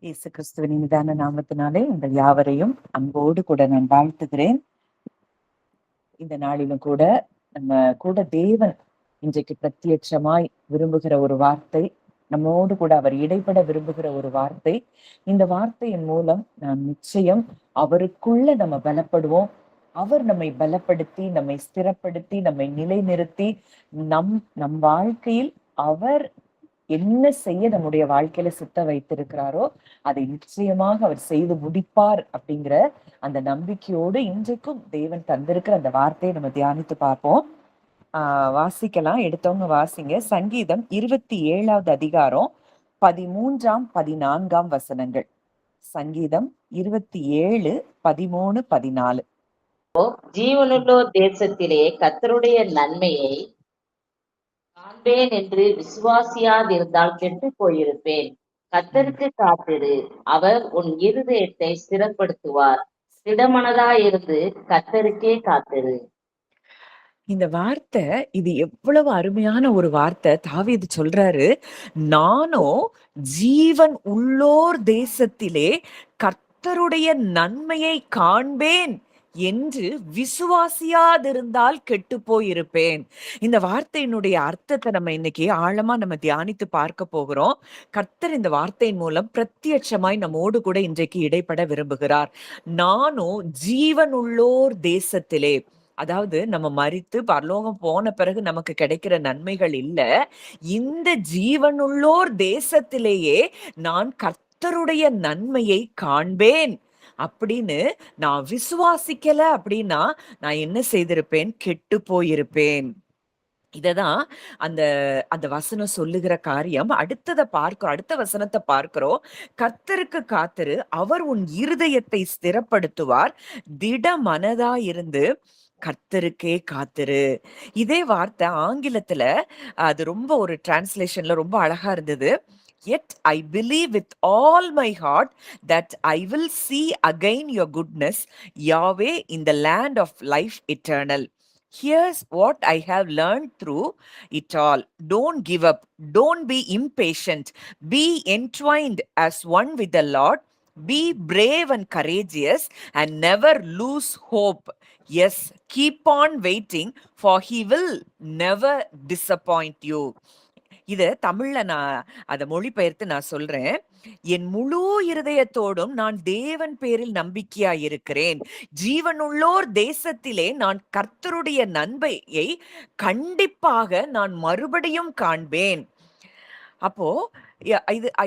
இயேசு கிறிஸ்துவின் இனிதான நாமத்தினாலே உங்கள் யாவரையும் அன்போடு கூட நான் வாழ்த்துகிறேன். இந்த நாளிலும் கூட நம்ம கூட தேவன் இன்றைக்கு பிரத்யட்சமாய் விரும்புகிற ஒரு வார்த்தை, நம்மோடு கூட அவர் இடைப்பட விரும்புகிற ஒரு வார்த்தை. இந்த வார்த்தையின் மூலம் நாம் நிச்சயம் அவருக்குள்ள நம்ம பலப்படுவோம். அவர் நம்மை பலப்படுத்தி, நம்மை ஸ்திரப்படுத்தி, நம்மை நிலைநிறுத்தி, நம் வாழ்க்கையில் அவர் என்ன செய்ய நம்முடைய வாழ்க்கையில சித்த வைத்திருக்கிறாரோ அதை நிச்சயமாக அவர் செய்து முடிப்பார் அப்படிங்கிற அந்த நம்பிக்கையோடு இன்றைக்கும் தேவன் தந்திருக்கிற அந்த வார்த்தையை நம்ம தியானித்து பார்ப்போம். வாசிக்கலாம். எடுத்தவங்க வாசிங்க. சங்கீதம் 27வது அதிகாரம் 13, 14 வசனங்கள். சங்கீதம் 27, 13, 14. ஜீவனுள்ளோர் தேசத்திலே கர்த்தருடைய நன்மையை காண்பேன் என்று விசுவாசியாதிருந்தால் கெட்டு போயிருப்பேன். கர்த்தருக்கு காத்திரு, அவர் உன் இருதயத்தை ஸ்திரப்படுத்துவார். திடமனதாயிருந்து கர்த்தருக்கே காத்திரு. இந்த வார்த்தை, இது எவ்வளவு அருமையான ஒரு வார்த்தை. தாவீது சொல்றாரு, நானும் ஜீவன் உள்ளோர் தேசத்திலே கர்த்தருடைய நன்மையை காண்பேன் என்று விசுவாசியாதிருந்தால் கெட்டு போயிருப்பேன். இந்த வார்த்தையினுடைய அர்த்தத்தை நம்ம இன்னைக்கு ஆழமா நம்ம தியானித்து பார்க்க போகிறோம். கர்த்தர் இந்த வார்த்தையின் மூலம் பிரத்யட்சமாய் நம்மோடு கூட இன்றைக்கு இடைப்பட விரும்புகிறார். நானும் ஜீவனுள்ளோர் தேசத்திலே, அதாவது நம்ம மரித்து பரலோகம் போன பிறகு நமக்கு கிடைக்கிற நன்மைகள் இல்ல, இந்த ஜீவனுள்ளோர் தேசத்திலேயே நான் கர்த்தருடைய நன்மையை காண்பேன் அப்படின்னு நான் விசுவாசிக்கல அப்படின்னா நான் என்ன செய்திருப்பேன்? கெட்டு போயிருப்பேன். இததான் அந்த அந்த வசனம் சொல்லுகிற காரியம். அடுத்த வசனத்தை பார்க்கிறோம். கர்த்தருக்கு காத்திரு, அவர் உன் இருதயத்தை ஸ்திரப்படுத்துவார். திட மனதாயிருந்து கர்த்தருக்கே காத்திரு. இதே வார்த்தை ஆங்கிலத்துல அது ரொம்ப ஒரு டிரான்ஸ்லேஷன்ல ரொம்ப அழகா இருந்தது. Yet I believe with all my heart that I will see again your goodness, Yahweh, in the land of life eternal. Here's what I have learned through it all. Don't give up. Don't be impatient. Be entwined as one with the Lord. Be brave and courageous and never lose hope. Yes, keep on waiting, for he will never disappoint you. இது தமிழ்ல நான் அதை மொழிபெயர்த்து நான் சொல்றேன். என் முழு இருதயத்தோடும் நான் தேவன் பேரில் நம்பிக்கையா இருக்கிறேன். ஜீவனுள்ளோர் தேசத்திலே நான் கர்த்தருடைய நன்மையை கண்டிப்பாக நான் மறுபடியும் காண்பேன். அப்போ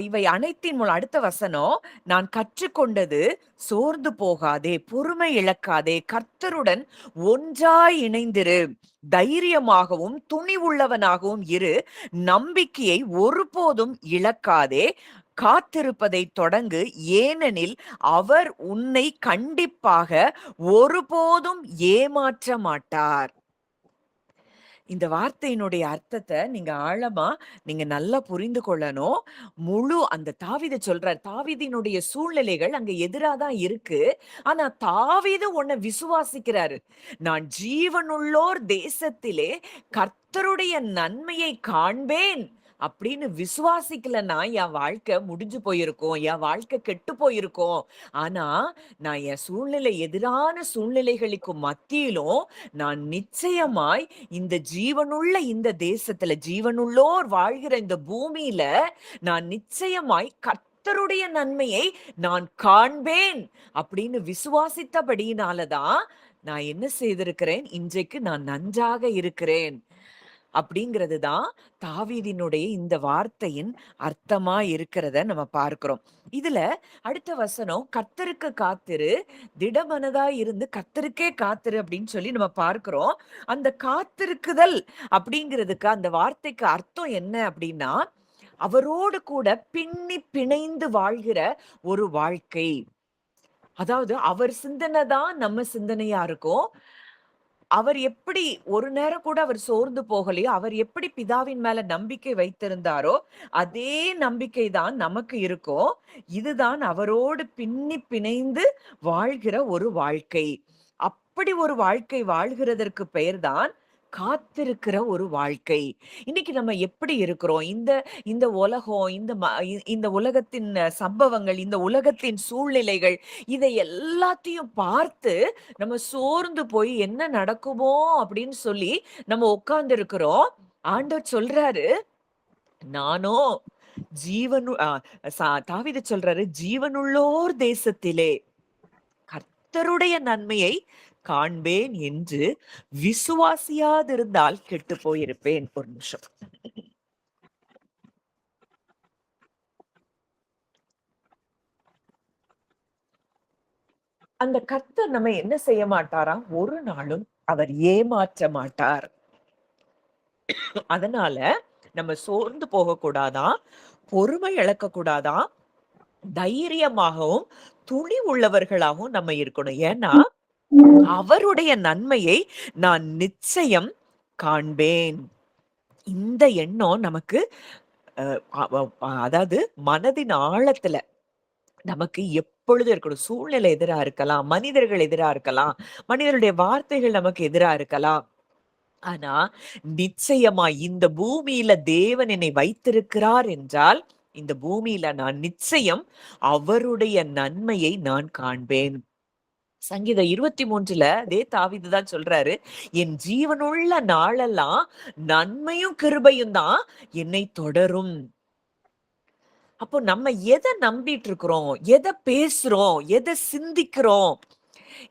இவை அனைத்தின் மூலம் அடுத்த வசனம், நான் கற்றுக்கொண்டது, சோர்ந்து போகாதே, பொறுமை இழக்காதே, கர்த்தருடன் ஒன்றாய் இணைந்திரு, தைரியமாகவும் துணிவுள்ளவனாகவும் இரு, நம்பிக்கையை ஒருபோதும் இழக்காதே, காத்திருப்பதை தொடங்கு, ஏனெனில் அவர் உன்னை கண்டிப்பாக ஒருபோதும் ஏமாற்ற மாட்டார். இந்த வார்த்தையினுடைய அர்த்தத்தை நீங்க ஆழமா நீங்க நல்லா புரிந்து கொள்ளணும். அந்த தாவீது சொல்றார், தாவீதினுடைய சூழ்நிலைகள் அங்க எதிராதான் இருக்கு. ஆனா தாவீது உன்னை விசுவாசிக்கிறாரு. நான் ஜீவனுள்ளோர் தேசத்திலே கர்த்தருடைய நன்மையை காண்பேன் அப்படின்னு விசுவாசிக்கலன்னா என் வாழ்க்கை முடிஞ்சு போயிருக்கும், என் வாழ்க்கை கெட்டு போயிருக்கும். ஆனா நான் என் எதிரான சூழ்நிலைகளுக்கு மத்தியிலும் நான் நிச்சயமாய் இந்த ஜீவனுள்ள இந்த தேசத்துல, ஜீவனுள்ளோர் வாழ்கிற இந்த பூமியில நான் நிச்சயமாய் கர்த்தருடைய நன்மையை நான் காண்பேன் அப்படின்னு விசுவாசித்தபடியினாலதான் நான் என்ன செய்திருக்கிறேன்? இன்றைக்கு நான் நன்றாக இருக்கிறேன். அப்படிங்கிறது தான் தாவீதினுடைய இந்த வார்த்தையின் அர்த்தமா இருக்கிறத நம்ம பார்க்கிறோம். இதுல அடுத்த வசனம், கர்த்தருக்கு காத்திரு, திடமனதா இருந்து கர்த்தருக்கே காத்திரு அப்படின்னு சொல்லி நம்ம பார்க்கிறோம். அந்த காத்திருக்குதல் அப்படிங்கிறதுக்கு அந்த வார்த்தைக்கு அர்த்தம் என்ன அப்படின்னா, அவரோடு கூட பின்னி பிணைந்து வாழ்கிற ஒரு வாழ்க்கை. அதாவது அவர் சிந்தனை தான் நம்ம சிந்தனையா இருக்கும். அவர் எப்படி ஒரு நேரம் கூட அவர் சோர்ந்து போகலையோ, அவர் எப்படி பிதாவின் மேல நம்பிக்கை வைத்திருந்தாரோ அதே நம்பிக்கை தான் நமக்கு இருக்கும். இதுதான் அவரோடு பின்னி பிணைந்து வாழ்கிற ஒரு வாழ்க்கை. அப்படி ஒரு வாழ்க்கை வாழ்கிறதற்கு பெயர்தான் காத்திருக்கிற ஒரு வாழ்க்கை. இன்னைக்கு நம்ம எப்படி இருக்கிறோம்? இந்த இந்த உலகம், இந்த உலகத்தின் சம்பவங்கள், இந்த உலகத்தின் சூழ்நிலைகள், இதை எல்லாத்தையும் பார்த்து நம்ம சோர்ந்து போய் என்ன நடக்குமோ அப்படின்னு சொல்லி நம்ம உட்கார்ந்து இருக்கிறோம். ஆண்டவர் சொல்றாரு, நானோ ஜீவனு அ தாவீது சொல்றாரு, ஜீவனுள்ளோர் தேசத்திலே கர்த்தருடைய நன்மையை காண்பேன் என்று விசுவாசியாதிருந்தால் கெட்டு போயிருப்பேன். ஒரு நிமிஷம். அந்த கர்த்தர் நம்ம என்ன செய்ய மாட்டாராம்? ஒரு நாளும் அவர் ஏமாற்ற மாட்டார். அதனால நம்ம சோர்ந்து போகக்கூடாதாம், பொறுமை இழக்கக்கூடாதாம், தைரியமாகவும் துணி உள்ளவர்களாகவும் நம்ம இருக்கணும். ஏன்னா அவருடைய நன்மையை நான் நிச்சயம் காண்பேன். இந்த எண்ணம் நமக்கு அதாவது மனதின் ஆழத்துல நமக்கு எப்பொழுதும் இருக்கணும். சூழ்நிலை எதிரா இருக்கலாம், மனிதர்கள் எதிரா இருக்கலாம், மனிதர்களுடைய வார்த்தைகள் நமக்கு எதிரா இருக்கலாம். ஆனா நிச்சயமா இந்த பூமியில தேவன் என்னை வைத்திருக்கிறார் என்றால், இந்த பூமியில நான் நிச்சயம் அவருடைய நன்மையை நான் காண்பேன். சங்கீதம் 23ல அதே தாவீது தான் சொல்றாரு, என் ஜீவனுள்ள நாளெல்லாம் நன்மையும் கிருபையும் தான் என்னை தொடரும். அப்போ நம்ம எத நம்பிட்டு இருக்கிறோம்? எத பேசுறோம்? எத சிந்திக்கிறோம்?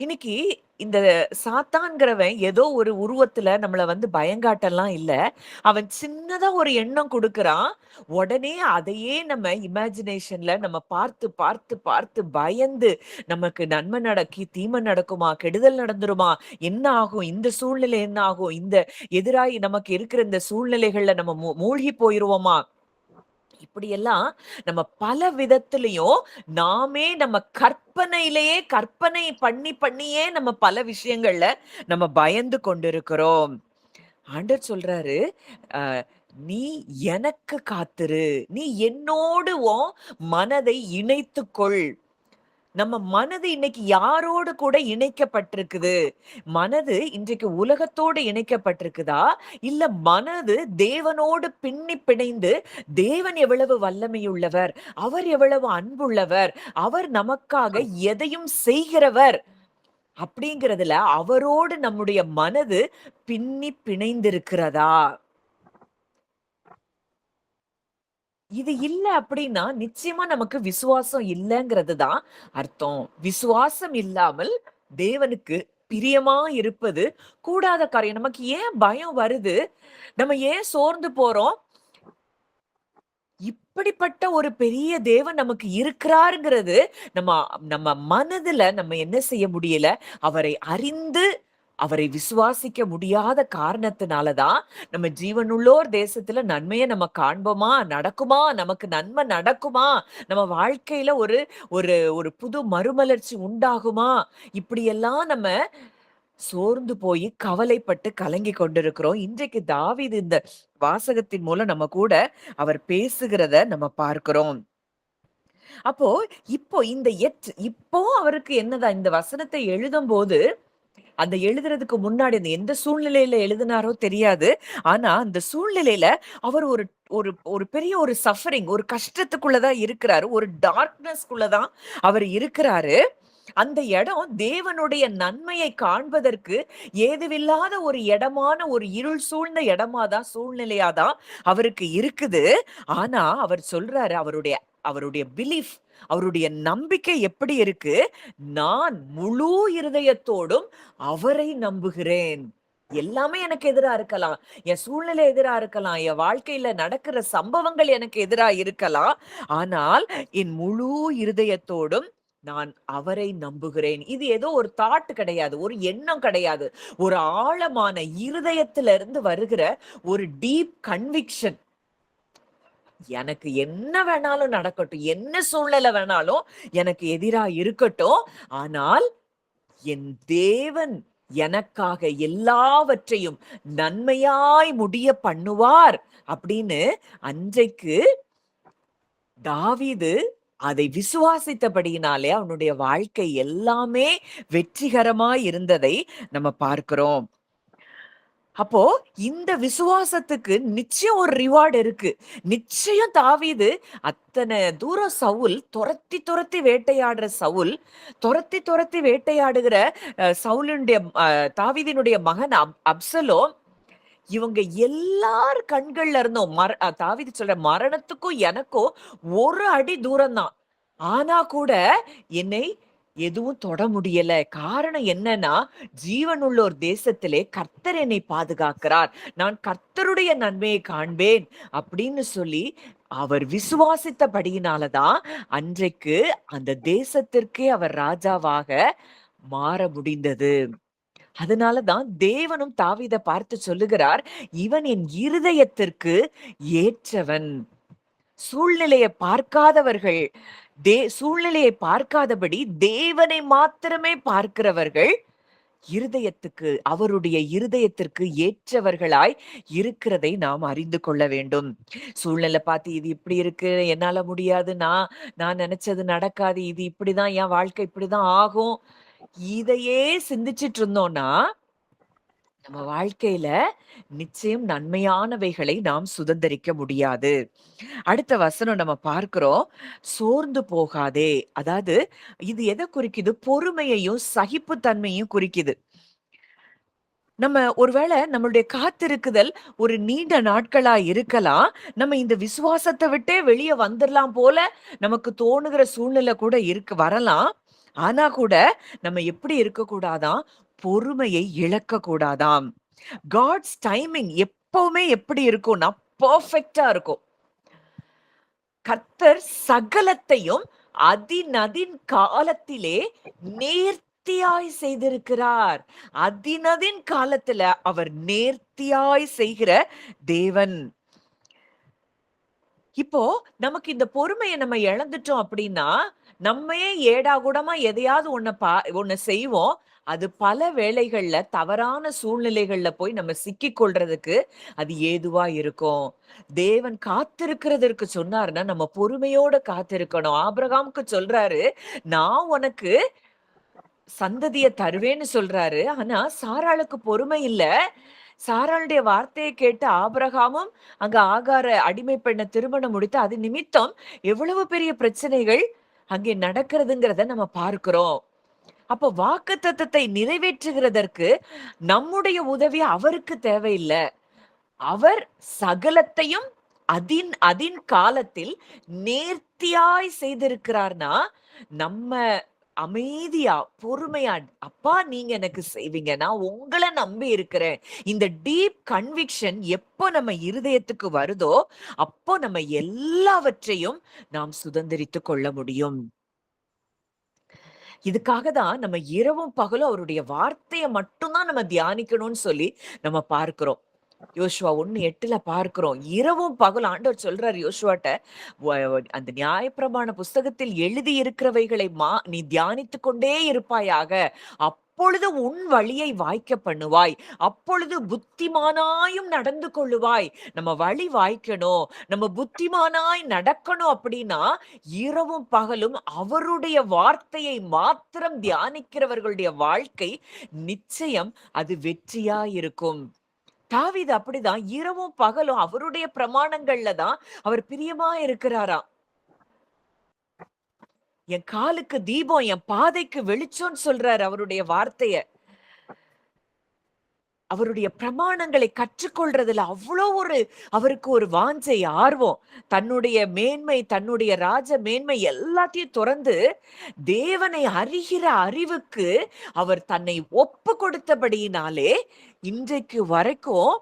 இன்னைக்கு இந்த சாத்தான்கிறவன் ஏதோ ஒரு உருவத்துல நம்மள வந்து பயங்காட்டலாம் இல்ல. அவன் சின்னதா ஒரு எண்ணம் குடுக்குறான். உடனே அதையே நம்ம இமேஜினேஷன்ல நம்ம பார்த்து, பார்த்து, பார்த்து பயந்து நமக்கு நன்மை தீமை நடக்குமா? கெடுதல் நடந்துருமா? என்ன ஆகும்? இந்த சூழ்நிலை என்ன ஆகும்? இந்த எதிராய் நமக்கு இருக்கிற இந்த சூழ்நிலைகள்ல நம்ம மூழ்கி போயிருவோமா? இப்படியெல்லாம் நம்ம பல விதத்திலயும் நாமே நம்ம கற்பனையிலேயே கற்பனை பண்ணியே நம்ம பல விஷயங்கள்ல நம்ம பயந்து கொண்டிருக்கிறோம். ஆண்டவர் சொல்றாரு, நீ எனக்கு காத்திரு, நீ என்னோடு உன் மனதை இணைத்துக்கொள். நம்ம மனது இன்னைக்கு யாரோடு கூட இணைக்கப்பட்டிருக்குது? மனது இன்றைக்கு உலகத்தோடு இணைக்கப்பட்டிருக்குதா? இல்ல மனது தேவனோடு பிணைந்து, தேவன் எவ்வளவு வல்லமையுள்ளவர், அவர் எவ்வளவு அன்புள்ளவர், அவர் நமக்காக எதையும் செய்கிறவர் அப்படிங்கிறதுல அவரோடு நம்முடைய மனது பிணைந்திருக்கிறதா? இது இல்ல அப்படின்னா, நிச்சயமா நமக்கு விசுவாசம் இல்லங்கிறது தான் அர்த்தம். விசுவாசம் இல்லாமல் தேவனுக்கு பிரியமா இருப்பது கூடாத காரியம். நமக்கு ஏன் பயம் வருது? நம்ம ஏன் சோர்ந்து போறோம்? இப்படிப்பட்ட ஒரு பெரிய தேவன் நமக்கு இருக்கிறாருங்கிறது நம்ம நம்ம மனதுல நம்ம என்ன செய்ய முடியல? அவரை அறிந்து அவரை விசுவாசிக்க முடியாத காரணத்தினாலதான் நம்ம ஜீவனுள்ளோர் தேசத்துல நன்மையை நம்ம காண்போமா? நடக்குமா? நமக்கு நன்மை நடக்குமா? நம்ம வாழ்க்கையில ஒரு ஒரு ஒரு புது மறுமலர்ச்சி உண்டாகுமா? இப்படியெல்லாம் நம்ம சோர்ந்து போய் கவலைப்பட்டு கலங்கி கொண்டிருக்கிறோம். இன்றைக்கு தாவீது இந்த வாசகத்தின் மூலம் நம்ம கூட அவர் பேசுகிறத நம்ம பார்க்கிறோம். அப்போ இப்போ அவருக்கு என்னதான் இந்த வசனத்தை எழுதும்போது அந்த எழுதுறதுக்கு முன்னாடி அந்த எந்த சூழ்நிலையில எழுதினாரோ தெரியாது. ஆனா அந்த சூழ்நிலையில அவர் ஒரு ஒரு ஒரு பெரிய ஒரு சஃபரிங், ஒரு கஷ்டத்துக்குள்ளதான் இருக்கிறாரு. ஒரு டார்க்னஸ்க்குள்ளதான் அவர் இருக்கிறாரு. அந்த இடம் தேவனுடைய நன்மையை காண்பதற்கு ஏதுவில்லாத ஒரு இடமான ஒரு இருள் சூழ்ந்த சூழ்நிலையாதான் அவருக்கு இருக்குது. ஆனா அவர் சொல்றாரு, அவருடைய அவருடைய பிலீஃப், அவருடைய நம்பிக்கை எப்படி இருக்கு? நான் முழு இருதயத்தோடும் அவரை நம்புகிறேன். எல்லாமே எனக்கு எதிரா இருக்கலாம். என் சூழ்நிலை எதிரா இருக்கலாம். என் வாழ்க்கையில நடக்கிற சம்பவங்கள் எனக்கு எதிரா இருக்கலாம். ஆனால் என் முழு இருதயத்தோடும் நான் அவரை நம்புகிறேன். இது ஏதோ ஒரு தாட் கிடையாது. ஒரு எண்ணம் கிடையாது. ஒரு ஆழமான இருதயத்திலிருந்து வருகிற ஒரு டீப் கன்விக்ஷன். எனக்கு என்ன வேணாலும் நடக்கட்டும். என்ன சூழ்நிலை வேணாலும் எனக்கு எதிரா இருக்கட்டும். ஆனால் என் தேவன் எனக்காக எல்லாவற்றையும் நன்மையாய் முடிய பண்ணுவார் அப்படின்னு அன்றைக்கு தாவீது அதை விசுவாசித்தபடியினாலே அவனுடைய வாழ்க்கை எல்லாமே வெற்றிகரமாய் இருந்ததை நம்ம பார்க்கிறோம். அப்போ இந்த விசுவாசத்துக்கு நிச்சயம் ஒரு ரிவார்டு இருக்கு. நிச்சயம் தாவீது அத்தனை தூரம் சவுல் துரத்தி துரத்தி வேட்டையாடுற சவுல், துரத்தி துரத்தி வேட்டையாடுகிற சவுலுடைய தாவீதினுடைய மகன் அப்சலோம், இவங்க எல்லார் கண்கள்ல இருந்தும் தாவீது சொல்ற மரணத்துக்கும் எனக்கும் ஒரு அடி தூரம் தான். ஆனா கூட என்னை எதுவும் தொட முடியல. காரணம் என்னன்னா, ஜீவனுள்ளோர் தேசத்திலே கர்த்தர் என்னை பாதுகாக்கிறார். நான் கர்த்தருடைய நன்மையை காண்பேன் அப்படின்னு சொல்லி அவர் விசுவாசித்தபடியினால தான் அன்றைக்கு அந்த தேசத்திற்கே அவர் ராஜாவாக மாற முடிந்தது. அதனாலதான் தேவனும் தாவீதை பார்த்து சொல்லுகிறார், இவன் என் இருதயத்திற்கு ஏற்றவன். சூழ்நிலையை பார்க்காதவர்கள், சூழ்நிலையை பார்க்காதபடி தேவனை மாத்திரமே பார்க்கிறவர்கள் அவருடைய இருதயத்திற்கு ஏற்றவர்களாய் இருக்கிறதை நாம் அறிந்து கொள்ள வேண்டும். சூழ்நிலை பார்த்து இது இப்படி இருக்கு, என்னால முடியாது, நான் நினைச்சது நடக்காது, இது இப்படிதான், என் வாழ்க்கை இப்படிதான் ஆகும், இதையே சிந்திச்சிட்டு இருந்தோம்னா நம்ம வாழ்க்கையில நிச்சயம் நன்மையானவைகளை நாம் சுதந்திரிக்க முடியாது. அடுத்த வசனம் நம்ம பார்க்கிறோம், சோர்ந்து போகாதே. அதாவது இது எதை குறிக்குது? பொறுமையையும் சகிப்புத்தன்மையும் குறிக்குது. நம்ம ஒருவேளை நம்மளுடைய காத்திருக்குதல் ஒரு நீண்ட நாட்களா இருக்கலாம். நம்ம இந்த விசுவாசத்தை விட்டே வெளியே வந்துடலாம் போல நமக்கு தோணுகிற சூழ்நிலை கூட வரலாம். ஆனா கூட நம்ம எப்படி இருக்கக்கூடாதாம்? பொறுமையை இழக்க கூடாதாம். காட்ஸ் டைமிங் எப்பவுமே எப்படி இருக்கும்னா பெர்ஃபெக்ட்டா இருக்கும். கர்த்தர் சகலத்தையும் அதின் காலத்திலே நேர்த்தியாய் செய்திருக்கிறார். அதின் காலத்துல அவர் நேர்த்தியாய் செய்கிற தேவன். இப்போ நமக்கு இந்த பொறுமையை நம்ம இழந்துட்டோம் அப்படின்னா, நம்மையே ஏடாகூடமா எதையாவது ஒண்ணு செய்வோம். அது பல வேளைகள்ல தவறான சூழ்நிலைகள்ல போய் நம்ம சிக்கிக் கொள்றதுக்கு அது ஏதுவா இருக்கும். தேவன் காத்திருக்கிறதற்கு சொன்னாருன்னா நம்ம பொறுமையோட காத்திருக்கணும். ஆபிரகாமுக்கு சொல்றாரு, நான் உனக்கு சந்ததிய தருவேன்னு சொல்றாரு. ஆனா சாராளுக்கு பொறுமை இல்ல. சாராளுடைய வார்த்தையை கேட்டு ஆபிரகாமும் அங்க ஆகார அடிமை பெண்ணை திருமணம் முடித்து அது நிமித்தம் எவ்வளவு பெரிய பிரச்சனைகள் அங்கே நடக்கிறதுங்கிறத நம்ம பார்க்கிறோம். அப்ப வாக்குத்தத்தத்தை நிறைவேற்றுகிறதற்கு நம்முடைய உதவி அவருக்கு தேவையில்லை. அவர் சகலத்தையும் அதின் காலத்தில் நேர்த்தியாய் செய்திருக்கிறார்னா நம்ம அமைதியா பொறுமையா, அப்பா நீங்க எனக்கு செய்வீங்க, நான் உங்களை நம்பி இருக்கிறேன். இந்த டீப் கன்விக்ஷன் எப்போ நம்ம இருதயத்துக்கு வருதோ அப்போ நம்ம எல்லாவற்றையும் நாம் சுதந்திரித்து கொள்ள முடியும். இதுக்காக தான் நம்ம இரவும் பகலும் அவருடைய வார்த்தையை மட்டும்தான் நம்ம தியானிக்கணும்னு சொல்லி நம்ம பார்க்கிறோம். யோசுவா 1:8 பார்க்கிறோம். இரவும் பகலும் ஆண்டவர் சொல்றாரு யோசுவாட்ட, அந்த நியாயப்பிரமாண புஸ்தகத்தில் எழுதி இருக்கிறவைகளை நீ தியானித்துக் கொண்டே இருப்பாயாக, அப்பொழுது உன் வழியை வாய்க்க பண்ணுவாய், அப்பொழுது புத்திமானாயும் நடந்து கொள்ளுவாய். நம்ம வழி வாய்க்கணும், நம்ம புத்திமானாய் நடக்கணும் அப்படின்னா இரவும் பகலும் அவருடைய வார்த்தையை மாத்திரம் தியானிக்கிறவர்களுடைய வாழ்க்கை நிச்சயம் அது வெற்றியா இருக்கும். தாவீது அப்படிதான் இரவும் பகலும் அவருடைய பிரமாணங்கள்ல தான் அவர் பிரியமா இருக்கிறாராம். என் காலுக்கு தீபம், என் பாதைக்கு வெளிச்சம்னு சொல்றாரு அவருடைய வார்த்தைய. அவருடைய பிரமாணங்களை கற்றுக்கொள்றதுல அவ்வளோ அவருக்கு ஒரு வாஞ்சை, ஆர்வம். தன்னுடைய மேன்மை, தன்னுடைய ராஜ மேன்மை எல்லாத்தையும் துறந்து தேவனை அறிகிற அறிவுக்கு அவர் தன்னை ஒப்பு கொடுத்தபடியினாலே இன்றைக்கு வரைக்கும்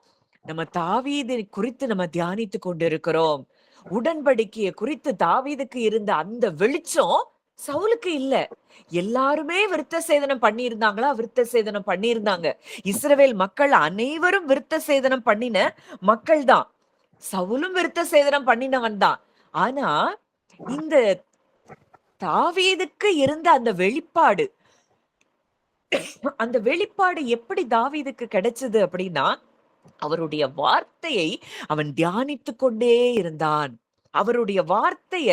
நம்ம தாவீது குறித்து நம்ம தியானித்து கொண்டிருக்கிறோம். உடன்படிக்கையை குறித்து தாவீதுக்கு இருந்த அந்த வெளிச்சம் சவுலுக்கு இல்ல. எல்லாருமே விருத்த சேதனம் பண்ணியிருந்தாங்களா? விருத்த சேதனம் பண்ணியிருந்தாங்க. இஸ்ரவேல் மக்கள் அனைவரும் விருத்த சேதனம் பண்ணின மக்கள் தான். சவுலும் விருத்த சேதனம் பண்ணினவன் தான். ஆனா இந்த தாவீதுக்கு இருந்த அந்த வெளிப்பாடு, அந்த வெளிப்பாடு எப்படி தாவீதுக்கு கிடைச்சது அப்படின்னா, அவருடைய வார்த்தையை அவன் தியானித்துக் கொண்டே இருந்தான். அவருடைய வார்த்தைய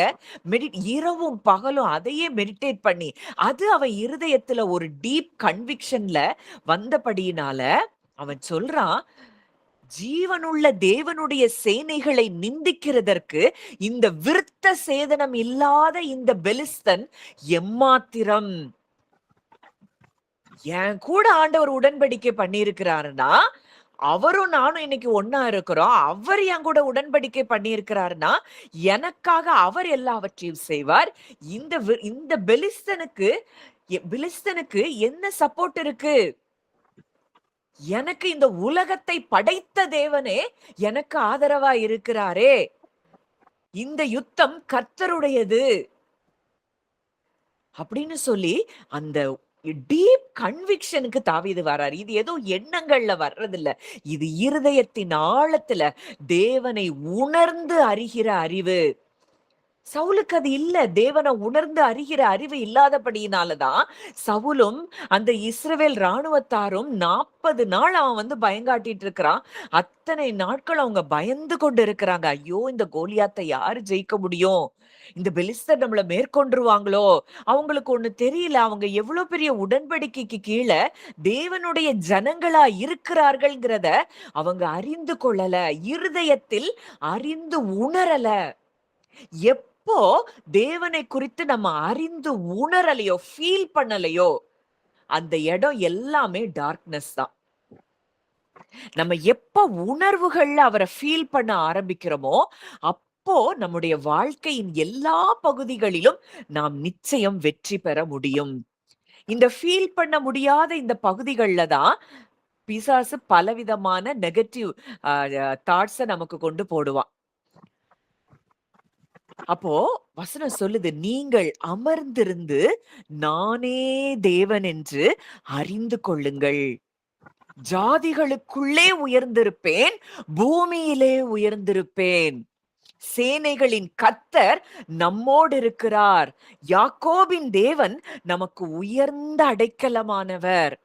இரவும் பகலும் அதையே மெடிடேட் பண்ணி, அது அவன் இருதயத்துல ஒரு டீப் கன்விக்ஷன்ல வந்தபடியினால அவன் சொல்றான், ஜீவனுள்ள தேவனுடைய சேனைகளை நிந்திக்கிறதற்கு இந்த விருத்த சேதனம் இல்லாத இந்த பெலிஸ்தன் எம்மாத்திரம். என் கூட ஆண்டவர் உடன்படிக்கை பண்ணியிருக்கிறாருன்னா, அவரும் நானும் இன்னைக்கு ஒன்னா இருக்கிறோம். அவர் என் கூட உடன்படிக்கை பண்ணியிருக்கிறாருன்னா, எனக்காக அவர் எல்லாவற்றையும் செய்வார். இந்த பெலிஸ்தனுக்கு என்ன சப்போர்ட் இருக்கு? எனக்கு இந்த உலகத்தை படைத்த தேவனே எனக்கு ஆதரவா இருக்கிறாரே. இந்த யுத்தம் கர்த்தருடையது அப்படின்னு சொல்லி அந்த டீப் கன்விக்ஷனுக்கு தாவீது வர்றாரு. இது ஏதோ எண்ணங்கள்ல வர்றது இல்ல, இது இருதயத்தின் ஆழத்துல தேவனை உணர்ந்து அறிகிற அறிவு. சவுலுக்கு அது இல்ல. தேவனை உணர்ந்து அறிகிற அறிவு இல்லாதபடியினாலதான் சவுலும் அந்த இஸ்ரவேல் ராணுவத்தாரும் 40 நாள் அவன் பயங்காட்டிட்டு இருக்கிறான். அத்தனை நாட்கள் அவங்க பயந்து கொண்டு இருக்கிறாங்க. ஐயோ, இந்த கோலியாத்தை யாரு ஜெயிக்க முடியும்? இந்த பெலிஸ்தர் நம்மள மேற்கொண்டுருவாங்களோ? அவங்களுக்கு ஒண்ணு தெரியல, அவங்க எவ்வளவு பெரிய உடன்படிக்கைக்கு கீழே தேவனுடைய ஜனங்களா இருக்கிறார்கள்ங்கிறத அவங்க அறிந்து கொள்ளல, இருதயத்தில் அறிந்து உணரல. எப்போ தேவனை குறித்து நம்ம அறிந்து உணரலையோ, ஃபீல் பண்ணலையோ, அந்த இடம் எல்லாமே டார்க்னஸ் தான். நம்ம எப்ப உணர்வுகள்ல அவரை ஃபீல் பண்ண ஆரம்பிக்கிறோமோ, அப்போ நம்முடைய வாழ்க்கையின் எல்லா பகுதிகளிலும் நாம் நிச்சயம் வெற்றி பெற முடியும். இந்த ஃபீல் பண்ண முடியாத இந்த பகுதிகள்ல தான் பிசாசு பலவிதமான நெகட்டிவ் தாட்ஸ நமக்கு கொண்டு போடுவான். அப்போ வசனம் சொல்லுது, நீங்கள் அமர்ந்திருந்து நானே தேவன் என்று அறிந்து கொள்ளுங்கள். ஜாதிகளுக்குள்ளே உயர்ந்திருப்பேன், பூமியிலே உயர்ந்திருப்பேன். சேனைகளின் கர்த்தர் நம்மோடு இருக்கிறார். யாக்கோபின் தேவன் நமக்கு உயர்ந்த அடைக்கலமானவர்.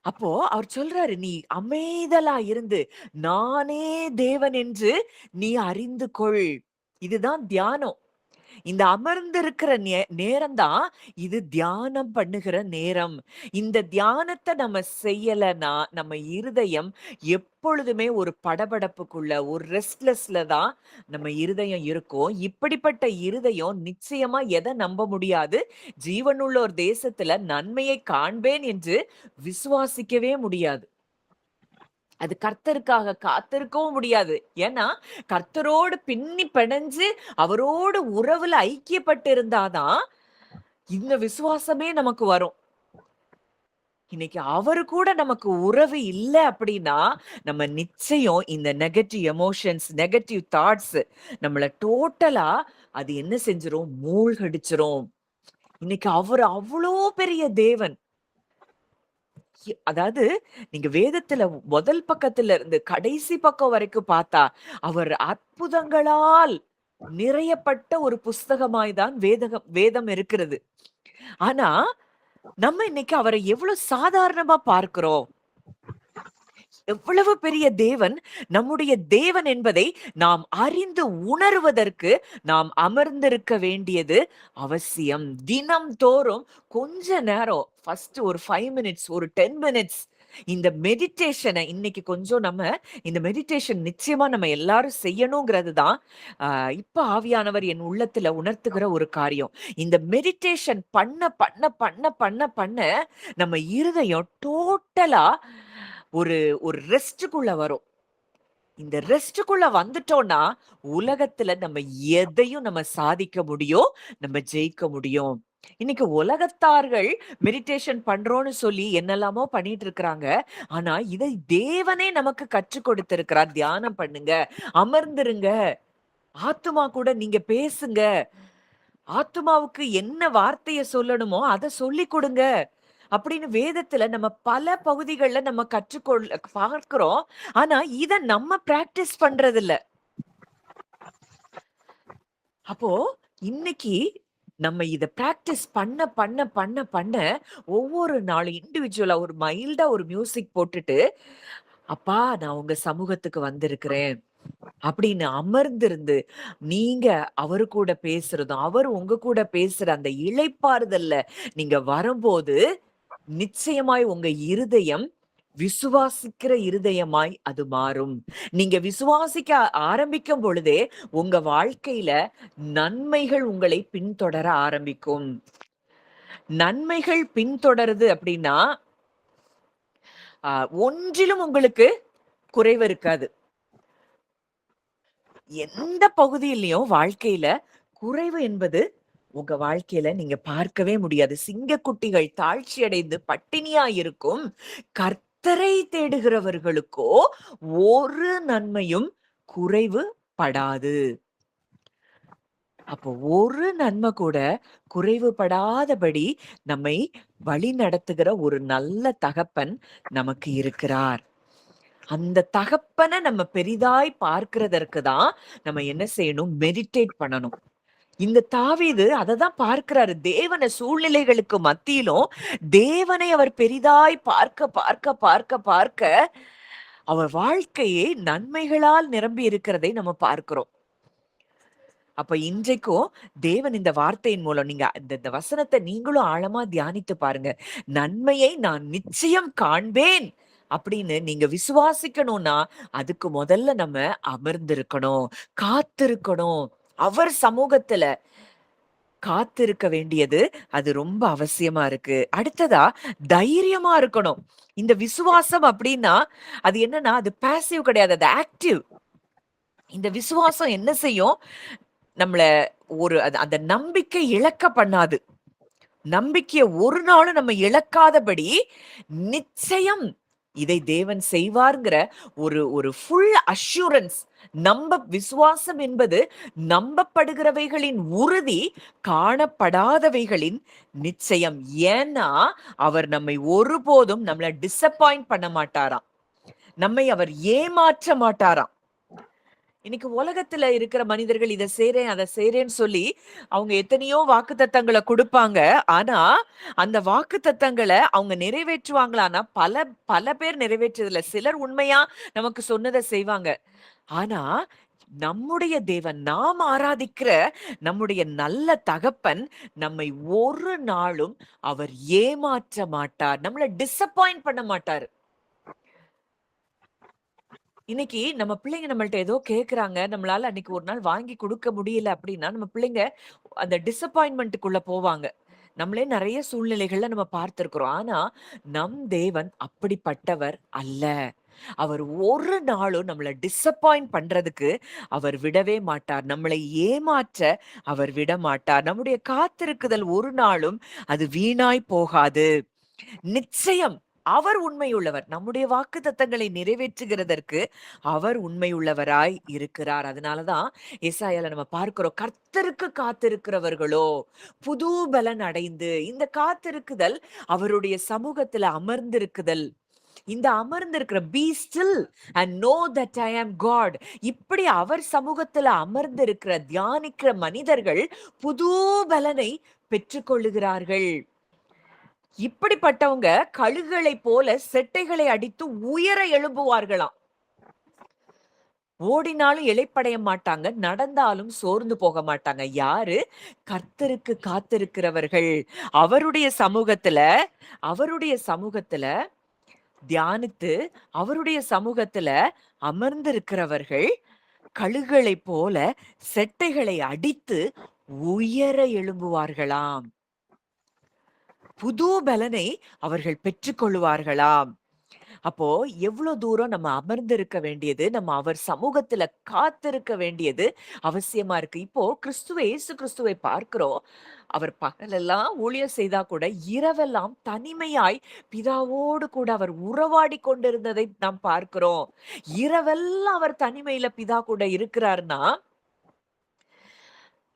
அப்போ அவர் சொல்றாரு, நீ அமைதலா இருந்து நானே தேவன் என்று நீ அறிந்து கொள். இதுதான் தியானம். இந்த அமர்ந்திருக்கிற நேரம் தான் இது தியானம் பண்ணுகிற நேரம். இந்த தியானத்தை நம்ம செய்யலன்னா நம்ம இருதயம் எப்பொழுதுமே ஒரு படபடப்புக்குள்ள, ஒரு ரெஸ்ட்லெஸ்ல தான் நம்ம இருதயம் இருக்கும். இப்படிப்பட்ட இருதயம் நிச்சயமா எதை நம்ப முடியாது? ஜீவனுள்ள ஒரு தேசத்துல நன்மையை காண்பேன் என்று விசுவாசிக்கவே முடியாது. அது கர்த்தருக்காக காத்திருக்கவும் முடியாது. ஏன்னா கர்த்தரோடு பின்னி பிணைஞ்சு அவரோடு உறவுல ஐக்கியப்பட்டு இருந்தாதான் இந்த விசுவாசமே நமக்கு வரும். இன்னைக்கு அவரு கூட நமக்கு உறவு இல்லை அப்படின்னா நம்ம நிச்சயம் இந்த நெகட்டிவ் எமோஷன்ஸ், நெகட்டிவ் தாட்ஸ் நம்மள டோட்டலா அது என்ன செஞ்சிரும்? மூழ்கடிச்சிரும். இன்னைக்கு அவர் அவ்வளோ பெரிய தேவன். அதாவது நீங்க வேதத்துல முதல் பக்கத்துல இருந்து கடைசி பக்கம் வரைக்கும் பார்த்தா அவர் அற்புதங்களால் நிறையப்பட்ட ஒரு புஸ்தகமாய்தான் வேதம் இருக்கிறது. ஆனா நம்ம இன்னைக்கு அவரை எவ்வளவு சாதாரணமா பார்க்கிறோம். எவ்வளவு பெரிய தேவன் நம்முடைய தேவன் என்பதை நாம் அறிந்து உணர்வதற்கு நாம் அமர்ந்திருக்க வேண்டியது அவசியம். தினம் தோறும் கொஞ்ச நேரம், ஃபர்ஸ்ட் ஒரு 5 மினிட்ஸ், ஒரு 10 மினிட்ஸ் இந்த மெடிடேஷனை இன்னைக்கு கொஞ்சம் நம்ம இந்த மெடிடேஷன் நிச்சயமா நம்ம எல்லாரும் செய்யணுங்கிறது தான் இப்ப ஆவியானவர் என் உள்ளத்துல உணர்த்துகிற ஒரு காரியம். இந்த மெடிடேஷன் பண்ண பண்ண பண்ண பண்ண பண்ண நம்ம இருதயம் டோட்டலா ஒரு ஒரு ரெஸ்டுக்குள்ள வரும். இந்த ரெஸ்டுக்குள்ள வந்துட்டோம்னா உலகத்துல நம்ம எதையும் நம்ம சாதிக்க முடியும், நம்ம ஜெயிக்க முடியும். இன்னைக்கு உலகத்தார்கள் மெடிடேஷன் பண்றோம்னு சொல்லி என்னெல்லாமோ பண்ணிட்டு இருக்கிறாங்க. ஆனா இதை தேவனே நமக்கு கற்றுக் கொடுத்திருக்கிறார். தியானம் பண்ணுங்க, அமர்ந்துருங்க, ஆத்துமா கூட நீங்க பேசுங்க, ஆத்துமாவுக்கு என்ன வார்த்தைய சொல்லணுமோ அதை சொல்லி கொடுங்க அப்படின்னு வேதத்துல நம்ம பல பகுதிகளில் நம்ம கற்றுக்கொள்ள பார்க்கிறோம். ஆனா இத நம்ம பிராக்டிஸ் பண்றது இல்ல. அப்போ இன்னைக்கு நம்ம இத பிராக்டிஸ் பண்ண பண்ண பண்ண பண்ண ஒவ்வொரு நாளும் இண்டிவிஜுவலா ஒரு மைல்டா ஒரு மியூசிக் போட்டுட்டு, அப்பா நான் உங்க சமூகத்துக்கு வந்திருக்கிறேன் அப்படின்னு அமர்ந்திருந்து நீங்க அவரு கூட பேசுறதும் அவர் உங்க கூட பேசுற அந்த இளைப்பாறுதல்ல நீங்க வரும்போது நிச்சயமாய் உங்க இருதயம் விசுவாசிக்கிற இருதயமாய் அது மாறும். நீங்க விசுவாசிக்க ஆரம்பிக்கும் பொழுதே உங்க வாழ்க்கையில நன்மைகள் உங்களை பின்தொடர ஆரம்பிக்கும். நன்மைகள் பின்தொடருது அப்படின்னா ஒன்றிலும் உங்களுக்கு குறைவு இருக்காது. எந்த பகுதியிலயும் வாழ்க்கையில குறைவு என்பது உங்க வாழ்க்கையில நீங்க பார்க்கவே முடியாது. சிங்கக்குட்டிகள் தாழ்ச்சி அடைந்து பட்டினியா இருக்கும். கர்த்தரை தேடுகிறவர்களுக்கோ ஒரு நன்மையும் குறைவு படாது. அப்போ ஒரு நன்மை கூட குறைவுபடாதபடி நம்மை வழி நடத்துகிற ஒரு நல்ல தகப்பன் நமக்கு இருக்கிறார். அந்த தகப்பனை நம்ம பெரிதாய் பார்க்கிறதற்கு தான் நம்ம என்ன செய்யணும்? மெடிடேட் பண்ணணும். இந்த தாவீது அததான் பார்க்கிறாரு. தேவனை சூழ்நிலைகளுக்கு மத்தியிலும் தேவனை அவர் பெரிதாய் பார்க்க பார்க்க பார்க்க பார்க்க அவர் வாழ்க்கையே நன்மைகளால் நிரம்பி இருக்கிறதை நம்ம பார்க்கிறோம். அப்ப இன்றைக்கும் தேவன் இந்த வார்த்தையின் மூலம் நீங்க இந்த வசனத்தை நீங்களும் ஆழமா தியானித்து பாருங்க. நன்மையை நான் நிச்சயம் காண்பேன் அப்படின்னு நீங்க விசுவாசிக்கணும்னா அதுக்கு முதல்ல நம்ம அமர்ந்திருக்கணும், காத்திருக்கணும். அவர் சமூகத்துல காத்திருக்க வேண்டியது அது ரொம்ப அவசியமா இருக்கு. அடுத்ததா தைரியமா இருக்கணும். இந்த விசுவாசம் அப்படின்னா அது என்னன்னா அது பாசிவ் கிடையாது, அது ஆக்டிவ். இந்த விசுவாசம் என்ன செய்யும்? நம்மள அந்த நம்பிக்கை இழக்க பண்ணாது. நம்பிக்கைய ஒரு நாளும் நம்ம இழக்காதபடி நிச்சயம் இதை தேவன் செய்வார்ங்கிற ஒரு ஒரு ஃபுல் அஷ்யூரன்ஸ். விசுவாசம் என்பது நம்பப்படுகிறவைகளின் உறுதி, காணப்படாதவைகளின் நிச்சயம். ஏன்னா அவர் நம்மை ஒருபோதும் நம்மள டிசப்பாயிண்ட் பண்ண மாட்டாராம். நம்மை அவர் ஏமாற்ற மாட்டாராம். இன்னைக்கு உலகத்துல இருக்கிற மனிதர்கள் இதை செய்றேன் அதை செய்றேன்னு சொல்லி அவங்க எத்தனையோ வாக்குத்தத்தங்களை கொடுப்பாங்க. ஆனா அந்த வாக்குத்தத்தங்களை அவங்க நிறைவேற்றுவாங்களான்னா பல பல பேர் நிறைவேற்றதில்ல. சிலர் உண்மையா நமக்கு சொன்னதை செய்வாங்க. ஆனா நம்முடைய தேவன், நாம் ஆராதிக்கிற நம்முடைய நல்ல தகப்பன் நம்மை ஒரு நாளும் அவர் ஏமாற்ற மாட்டார், நம்மள டிசப்பாயிண்ட் பண்ண மாட்டார். இன்னைக்கு நம்ம பிள்ளைங்க நம்மள்ட்ட ஏதோ கேக்குறாங்க, நம்மளால அன்னைக்கு ஒரு நாள் வாங்கி கொடுக்க முடியல அப்படின்னா நம்ம பிள்ளைங்க அந்த டிசப்பாயின்மெண்ட்டுக்குள்ள போவாங்க. நம்மளே நிறைய சூழ்நிலைகள்ல நம்ம பார்த்திருக்கிறோம். ஆனா நம் தேவன் அப்படிப்பட்டவர் அல்ல. அவர் ஒரு நாளும் நம்மள டிசப்பாயிண்ட் பண்றதுக்கு அவர் விடவே மாட்டார். நம்மளை ஏமாற்ற அவர் விட மாட்டார். நம்முடைய காத்திருக்குதல் ஒரு நாளும் அது வீணாய் போகாது. நிச்சயம் அவர் உண்மையுள்ளவர். நம்முடைய வாக்குத்தத்தங்களை நிறைவேற்றுகிறதற்கு அவர் உண்மையுள்ளவராய் இருக்கிறார். அதனாலதான் ஏசாயால நம்ம பார்க்கிறோம், கர்த்தருக்கு காத்திருக்கிறவர்களோ புது பலன் அடைந்து. இந்த காத்திருக்குதல் அவருடைய சமூகத்துல அமர்ந்திருக்குதல். இந்த அமர்ந்திருக்கிற be still and know that I am God, இப்படி அவர் சமூகத்துல அமர்ந்திருக்கிற தியானிக்கிற மனிதர்கள் புது பலனை பெற்றுக்கொள்ளுகிறார்கள். இப்படிப்பட்டவங்க கழுகுகளை போல செட்டைகளை அடித்து உயர எழும்புவார்களாம். ஓடினாலும் இளைப்படைய மாட்டாங்க, நடந்தாலும் சோர்ந்து போக மாட்டாங்க. யாரு? கர்த்தருக்கு காத்திருக்கிறவர்கள். அவருடைய சமூகத்துல அவருடைய சமூகத்துல தியானித்து அவருடைய சமூகத்துல அமர்ந்திருக்கிறவர்கள் கழுகுகளை போல செட்டைகளை அடித்து உயர எழும்புவார்களாம். புது பலனை அவர்கள் பெற்றுக்கொள்வார்களாம். அப்போ எவ்வளவு தூரம் நம்ம அமர்ந்திருக்க வேண்டியது, நம்ம அவர் சமூகத்துல காத்திருக்க வேண்டியது அவசியமா இருக்கு. இப்போ இயேசு கிறிஸ்துவை பார்க்கிறோம். அவர் பகலெல்லாம் ஊழியம் செய்தா கூட இரவெல்லாம் தனிமையாய் பிதாவோடு கூட அவர் உறவாடி கொண்டிருந்ததை நாம் பார்க்கிறோம். இரவெல்லாம் அவர் தனிமையில பிதா கூட இருக்கிறார்னா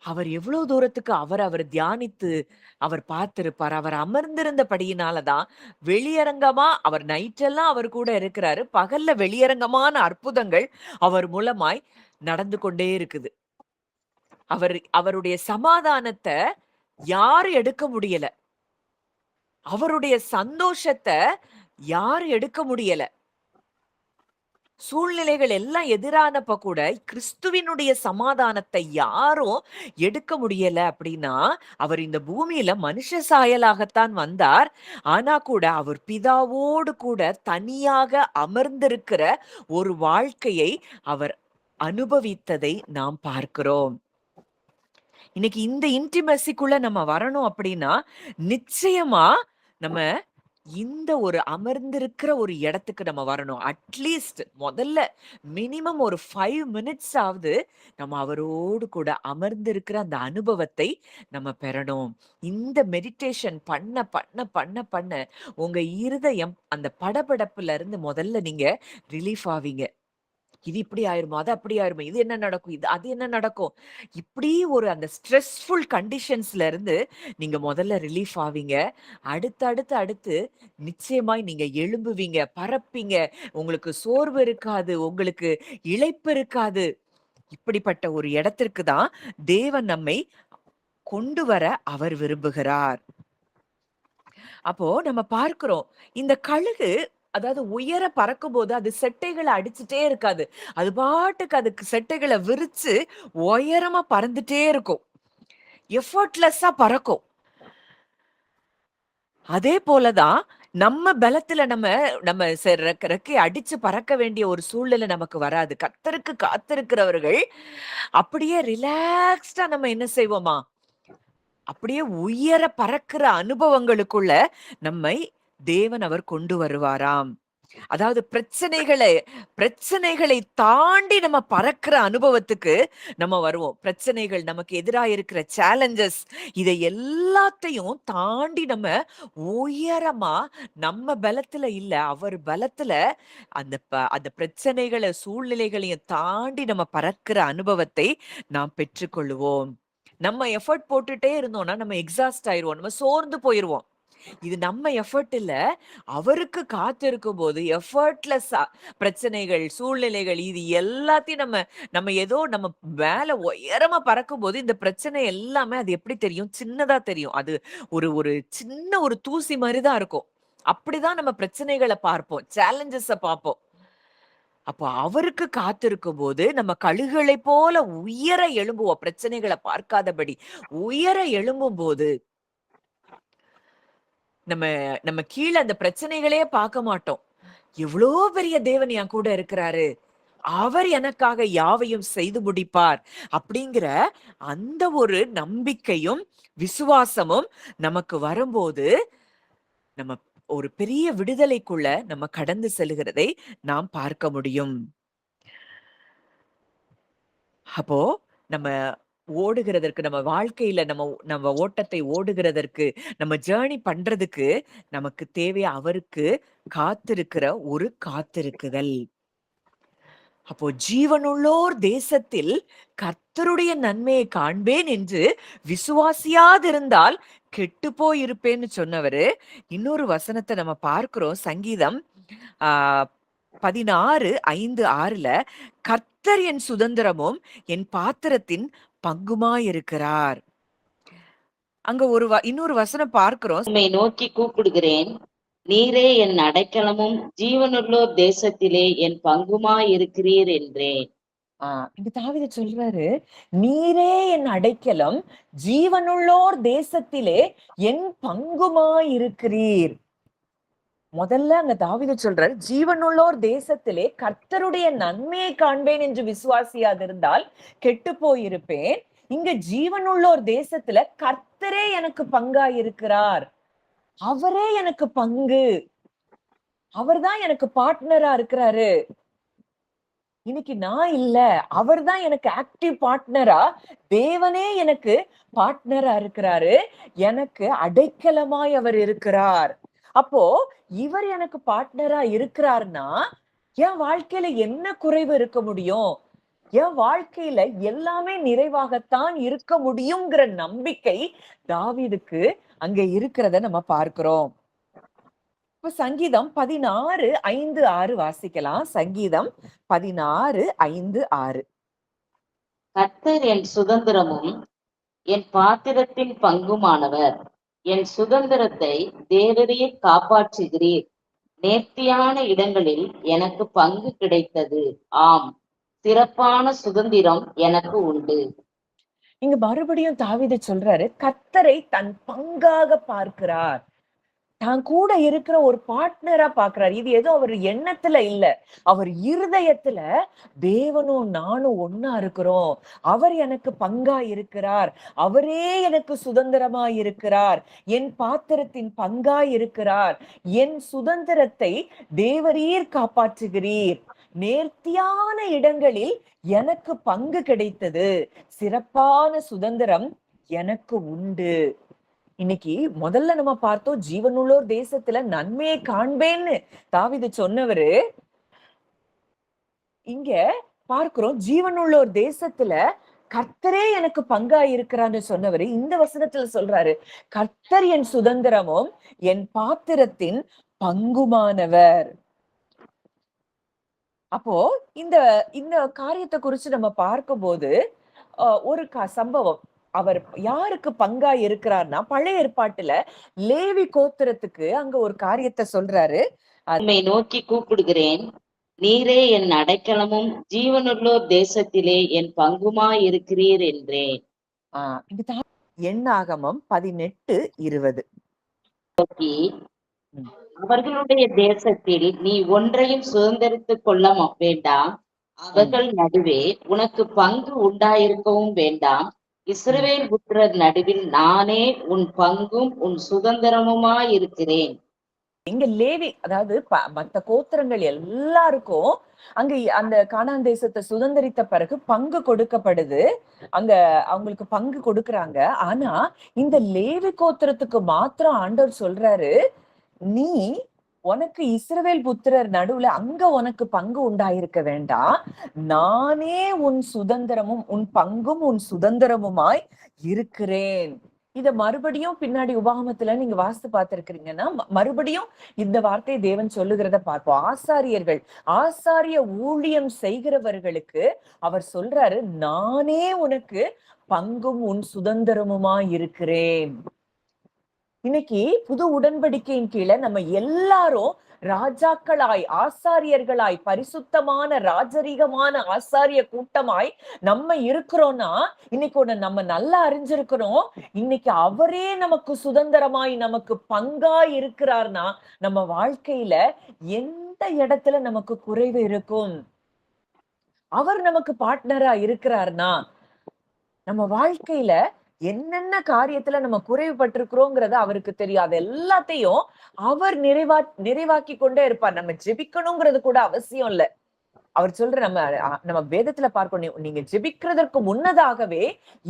அவர் எவ்வளவு தூரத்துக்கு அவர் தியானித்து அவர் பார்த்திருப்பார். அவர் அமர்ந்திருந்தபடியினாலதான் வெளியரங்கமா அவர் நைட்டெல்லாம் அவர் கூட இருக்கிறாரு. பகல்ல வெளியரங்கமான அற்புதங்கள் அவர் மூலமாய் நடந்து கொண்டே இருக்குது. அவருடைய சமாதானத்தை யாரும் எடுக்க முடியல. அவருடைய சந்தோஷத்தை யாரும் எடுக்க முடியல. சூழ்நிலைகள் எல்லாம் எதிரானப்ப கூட கிறிஸ்துவினுடைய சமாதானத்தை யாரும் எடுக்க முடியல அப்படின்னா, அவர் இந்த பூமியில மனுஷ சாயலாகத்தான் வந்தார். ஆனா கூட அவர் பிதாவோடு கூட தனியாக அமர்ந்திருக்கிற ஒரு வாழ்க்கையை அவர் அனுபவித்ததை நாம் பார்க்கிறோம். இன்னைக்கு இந்த இன்டிமெசிக்குள்ள நம்ம வரணும் அப்படின்னா, நிச்சயமா நம்ம இந்த ஒரு அமர்ந்திருக்கிற ஒரு இடத்துக்கு நம்ம வரணும். அட்லீஸ்ட் முதல்ல மினிமம் ஒரு 5 மினிட்ஸ் ஆவது நம்ம அவரோடு கூட அமர்ந்திருக்கிற அந்த அனுபவத்தை நம்ம பெறணும். இந்த மெடிடேஷன் பண்ண பண்ண பண்ண பண்ண உங்க இருதயம் அந்த படபடப்புல இருந்து முதல்ல நீங்க ரிலீஃப் ஆவீங்க. இது இப்படி ஆயிருமா? அது அப்படி ஆயிருமா? இது என்ன நடக்கும்? அது என்ன நடக்கும்? இப்படி ஒரு அந்த ஸ்ட்ரெஸ்ஃபுல் கண்டிஷன்ஸ்ல இருந்து நீங்க முதல்ல ரிலீஃப் ஆவீங்க. அடுத்து நிச்சயமாய் நீங்க எழும்புவீங்க, பறப்பீங்க. உங்களுக்கு சோர்வு இருக்காது, உங்களுக்கு இளைப்பு இருக்காது. இப்படிப்பட்ட ஒரு இடத்திற்கு தான் தேவன் நம்மை கொண்டு வர அவர் விரும்புகிறார். அப்போ நம்ம பார்க்கிறோம், இந்த கழுகு அதாவது உயர பறக்கும்போது அது செட்டைகள அடிச்சுட்டே இருக்காது. அது பாட்டுக்கு அதுக்கு செட்டைகள விரிச்சு உயரமா பறந்துட்டே இருக்கும். எஃபர்ட்லெஸ்ஸா பறக்கும். அதே போல தான் நம்ம பலத்துல நம்ம நம்ம ரெக்கைய அடிச்சு பறக்க வேண்டிய ஒரு சூழ்நிலை நமக்கு வராது. கர்த்தருக்கு காத்திருக்கிறவர்கள் அப்படியே ரிலாக்ஸ்டா நம்ம என்ன செய்வோமா? அப்படியே உயர பறக்கிற அனுபவங்களுக்குள்ள நம்மை தேவன் அவர் கொண்டு வருவாராம். அதாவது பிரச்சனைகளை தாண்டி நம்ம பறக்கிற அனுபவத்துக்கு நம்ம வருவோம். பிரச்சனைகள் நமக்கு எதிரா இருக்கிற சேலஞ்சஸ் இதை எல்லாத்தையும் தாண்டி நம்ம உயரமா நம்ம பலத்துல இல்ல, அவர் பலத்துல அந்த பிரச்சனைகளை சூழ்நிலைகளையும் தாண்டி நம்ம பறக்கிற அனுபவத்தை நாம் பெற்றுக்கொள்வோம். நம்ம எஃபர்ட் போட்டுட்டே இருந்தோம்னா நம்ம எக்ஸாஸ்ட் ஆயிருவோம். நம்ம சோர்ந்து போயிருவோம். இது நம்ம எஃபர்ட் இல்ல. அவருக்கு காத்திருக்கும் போது எஃபர்ட்லெஸ்ஸா பிரச்சனைகள், சூழ்நிலைகள் இது எல்லாத்தையும் நம்ம ஏதோ நம்ம மேல உயரமா பறக்கும்போது இந்த பிரச்சனை எல்லாமே அது எப்படி தெரியும்? சின்னதா தெரியும். அது ஒரு ஒரு சின்ன ஒரு தூசி மாரி தான் இருக்கும். அப்படிதான் நம்ம பிரச்சனைகள பார்ப்போம். சேலஞ்சஸ பார்ப்போம். அப்போ அவருக்கு காத்திருக்கும்போது நம்ம கழுகுகளைப் போல உயர எழும்புவோம். பிரச்சனைகள பார்க்காதபடி. உயர எழும்பும்போது நம்ம நம்ம கீழ அந்த பிரச்சனைகளே பார்க்க மாட்டோம். எவ்வளோ பெரிய தேவன் என் கூட இருக்கிறாரு. அவர் எனக்காக யாவையும் செய்து முடிப்பார். அப்படிங்கிற அந்த ஒரு நம்பிக்கையும், விசுவாசமும் நமக்கு வரும்போது, நம்ம ஒரு பெரிய விடுதலைக்குள்ள நம்ம கடந்து செல்லுகிறதை நாம் பார்க்க முடியும். அப்போ நம்ம ஓடுகிறதற்கு நம்ம வாழ்க்கையில நம்ம நம்ம ஓட்டத்தை ஓடுகிறதற்கு நம்ம ஜேர்னி பண்றதுக்கு நமக்கு தேவை அவருக்கு காத்திருக்கிற ஒரு காத்திருக்குதல். அப்போ ஜீவனுள்ளோர் தேசத்தில் கர்த்தருடைய நன்மையை காண்பேன் என்று விசுவாசியாதிருந்தால் கெட்டு போயிருப்பேன்னு சொன்னவரு இன்னொரு வசனத்தை நம்ம பார்க்கிறோம். சங்கீதம் 16:5-6ல கர்த்தர் என் சுதந்திரமும் என் பாத்திரத்தின் பங்குமாயிருக்கிறார். அங்க இன்னொரு வசனம் பார்க்கிறோம். உம்மை நோக்கி கூப்பிடுகிறேன், நீரே என் அடைக்கலமும் ஜீவனுள்ளோர் தேசத்திலே என் பங்குமாயிருக்கிறீர் என்றேன். இங்க தாவீது சொல்றாரு, நீரே என் அடைக்கலம், ஜீவனுள்ளோர் தேசத்திலே என் பங்குமாயிருக்கிறீர். முதல்ல அங்க தாவீது சொல்றாரு, ஜீவனுள்ளோர் தேசத்திலே கர்த்தருடைய நன்மையை காண்பேன் என்று விசுவாசியாதிருந்தால் கெட்டு போயிருப்பேன். இங்க ஜீவனுள்ளோர் தேசத்துல கர்த்தரே எனக்கு பங்காயிருக்கிறார். அவரே எனக்கு பங்கு. அவர்தான் எனக்கு பார்ட்னரா இருக்கிறாரு. இன்னைக்கு நான் இல்ல, அவர்தான் எனக்கு ஆக்டிவ் பார்ட்னரா, தேவனே எனக்கு பார்ட்னரா இருக்கிறாரு. எனக்கு அடைக்கலமாய் அவர் இருக்கிறார். அப்போ இவர் எனக்கு பார்ட்னரா இருக்கிறார்னா என் வாழ்க்கையில என்ன குறைவு இருக்க முடியும்? என் வாழ்க்கையில எல்லாமே நிறைவாகத்தான் இருக்க முடியுங்கிற நம்பிக்கை தாவீதுக்கு அங்க இருக்கிறத நம்ம பார்க்கிறோம். இப்ப சங்கீதம் 16:5-6 வாசிக்கலாம். சங்கீதம் 16:5-6. கர்த்தர் என் சுதந்திரமும் என் பாத்திரத்தின் பங்குமானவர். என் சுதந்திரத்தை தேவரீர் காப்பாற்றுகிறீர். நேர்த்தியான இடங்களில் எனக்கு பங்கு கிடைத்தது. ஆம், சிறப்பான சுதந்திரம் எனக்கு உண்டு. இங்க மறுபடியும் தாவீது சொல்றாரு, கர்த்தரை தன் பங்காக பார்க்கிறார். தான் கூட இருக்கிற ஒரு பார்ட்னரா பார்க்கிறார். இது ஏதோ அவர் எண்ணத்துல இல்ல. அவர் இருதயத்துல தேவனும் நானும் ஒண்ணா இருக்கிறோம். அவர் எனக்கு பங்கா இருக்கிறார். அவரே எனக்கு சுதந்திரமா இருக்கிறார். என் பாத்திரத்தின் பங்கா இருக்கிறார். என் சுதந்திரத்தை தேவரீர் காப்பாற்றுகிறீர். நேர்த்தியான இடங்களில் எனக்கு பங்கு கிடைத்தது. சிறப்பான சுதந்திரம் எனக்கு உண்டு. இன்னைக்கு முதல்ல நம்ம பார்த்தோம், ஜீவனுள்ளோர் தேசத்துல நன்மையை காண்பேன்னு தாவீது சொன்னவரு, இங்க பார்க்கிறோம் ஜீவனுள்ளோர் தேசத்துல கர்த்தரே எனக்கு பங்கா இருக்கிறான்னு சொன்னவரு இந்த வசனத்துல சொல்றாரு, கர்த்தர் என் சுதந்திரமும் என் பாத்திரத்தின் பங்குமானவர். அப்போ இந்த இந்த காரியத்தை குறிச்சு நம்ம பார்க்கும்போது ஒரு சம்பவம், அவர் யாருக்கு பங்கா இருக்கிறார்னா, பழைய ஏற்பாட்டுல லேவி கோத்திரத்துக்கு அங்க ஒரு காரியத்தை சொல்றாரு. உம்மை நோக்கி கூப்பிடுகிறேன், நீரே என் அடைக்கலமும் ஜீவனுள்ளோர் தேசத்திலே என் பங்குமாயிருக்கிறீர் என்றேன். எண்ணாகமம் 18:20. நோக்கி, அவர்களுடைய தேசத்தில் நீ ஒன்றையும் சுதந்திரித்துக் கொள்ள வேண்டாம். அவர்கள் நடுவே உனக்கு பங்கு உண்டாயிருக்கவும் வேண்டாம். இஸ்ரவேல் புத்திரர் நடுவில் நானே உன் பங்கும் உன் சுதந்திரமுமாயிருக்கிறேன். இங்க லேவி, அதாவது மத்த கோத்திரங்கள் எல்லாருக்கும் அங்க அந்த கானான் தேசத்தை சுதந்திரித்த பிறகு பங்கு கொடுக்கப்படுது. அங்க அவங்களுக்கு பங்கு கொடுக்கறாங்க. ஆனா இந்த லேவி கோத்திரத்துக்கு மாத்திரம் ஆண்டவர் சொல்றாரு, நீ உனக்கு இஸ்ரவேல் புத்திரர் நடுவுல அங்க உனக்கு பங்கு உண்டாயிருக்க வேண்டாம். நானே உன் சுதந்திரமும் உன் பங்கும் உன் சுதந்திரமுமாய் இருக்கிறேன். இத மறுபடியும் பின்னாடி உபாகமத்துல நீங்க வாசித்து பார்த்திருக்கிறீங்கன்னா, மறுபடியும் இந்த வார்த்தை தேவன் சொல்லுகிறத பார்ப்போம். ஆசாரிய ஊழியம் செய்கிறவர்களுக்கு அவர் சொல்றாரு, நானே உனக்கு பங்கும் உன் சுதந்திரமுமாய் இருக்கிறேன். இன்னைக்கு புது உடன்படிக்கையின் கீழே நம்ம எல்லாரும் ராஜாக்களாய், ஆசாரியர்களாய், பரிசுத்தமான ராஜரீகமான ஆசாரிய கூட்டமாய் நம்ம இருக்கிறோம்னா, இன்னைக்கு ஒண்ணு நம்ம நல்லா அறிஞ்சிருக்கிறோம். இன்னைக்கு அவரே நமக்கு சுதந்திரமாய் நமக்கு பங்கா இருக்கிறார்னா, நம்ம வாழ்க்கையில எந்த இடத்துல நமக்கு குறைவு இருக்கும்? அவர் நமக்கு பார்ட்னரா இருக்கிறார்னா, நம்ம வாழ்க்கையில என்னென்ன காரியத்துல நம்ம குறைவுபட்டிருக்கிறோங்கிறது அவருக்கு தெரியும். அது எல்லாத்தையும் அவர் நிறைவாக்கி கொண்டே இருப்பார். நம்ம ஜெபிக்கணுங்கிறது கூட அவசியம் இல்ல. அவர் சொல்ற நம்ம வேதத்துல பார்க்கணும், நீங்க ஜெபிக்கிறதற்கு முன்னதாகவே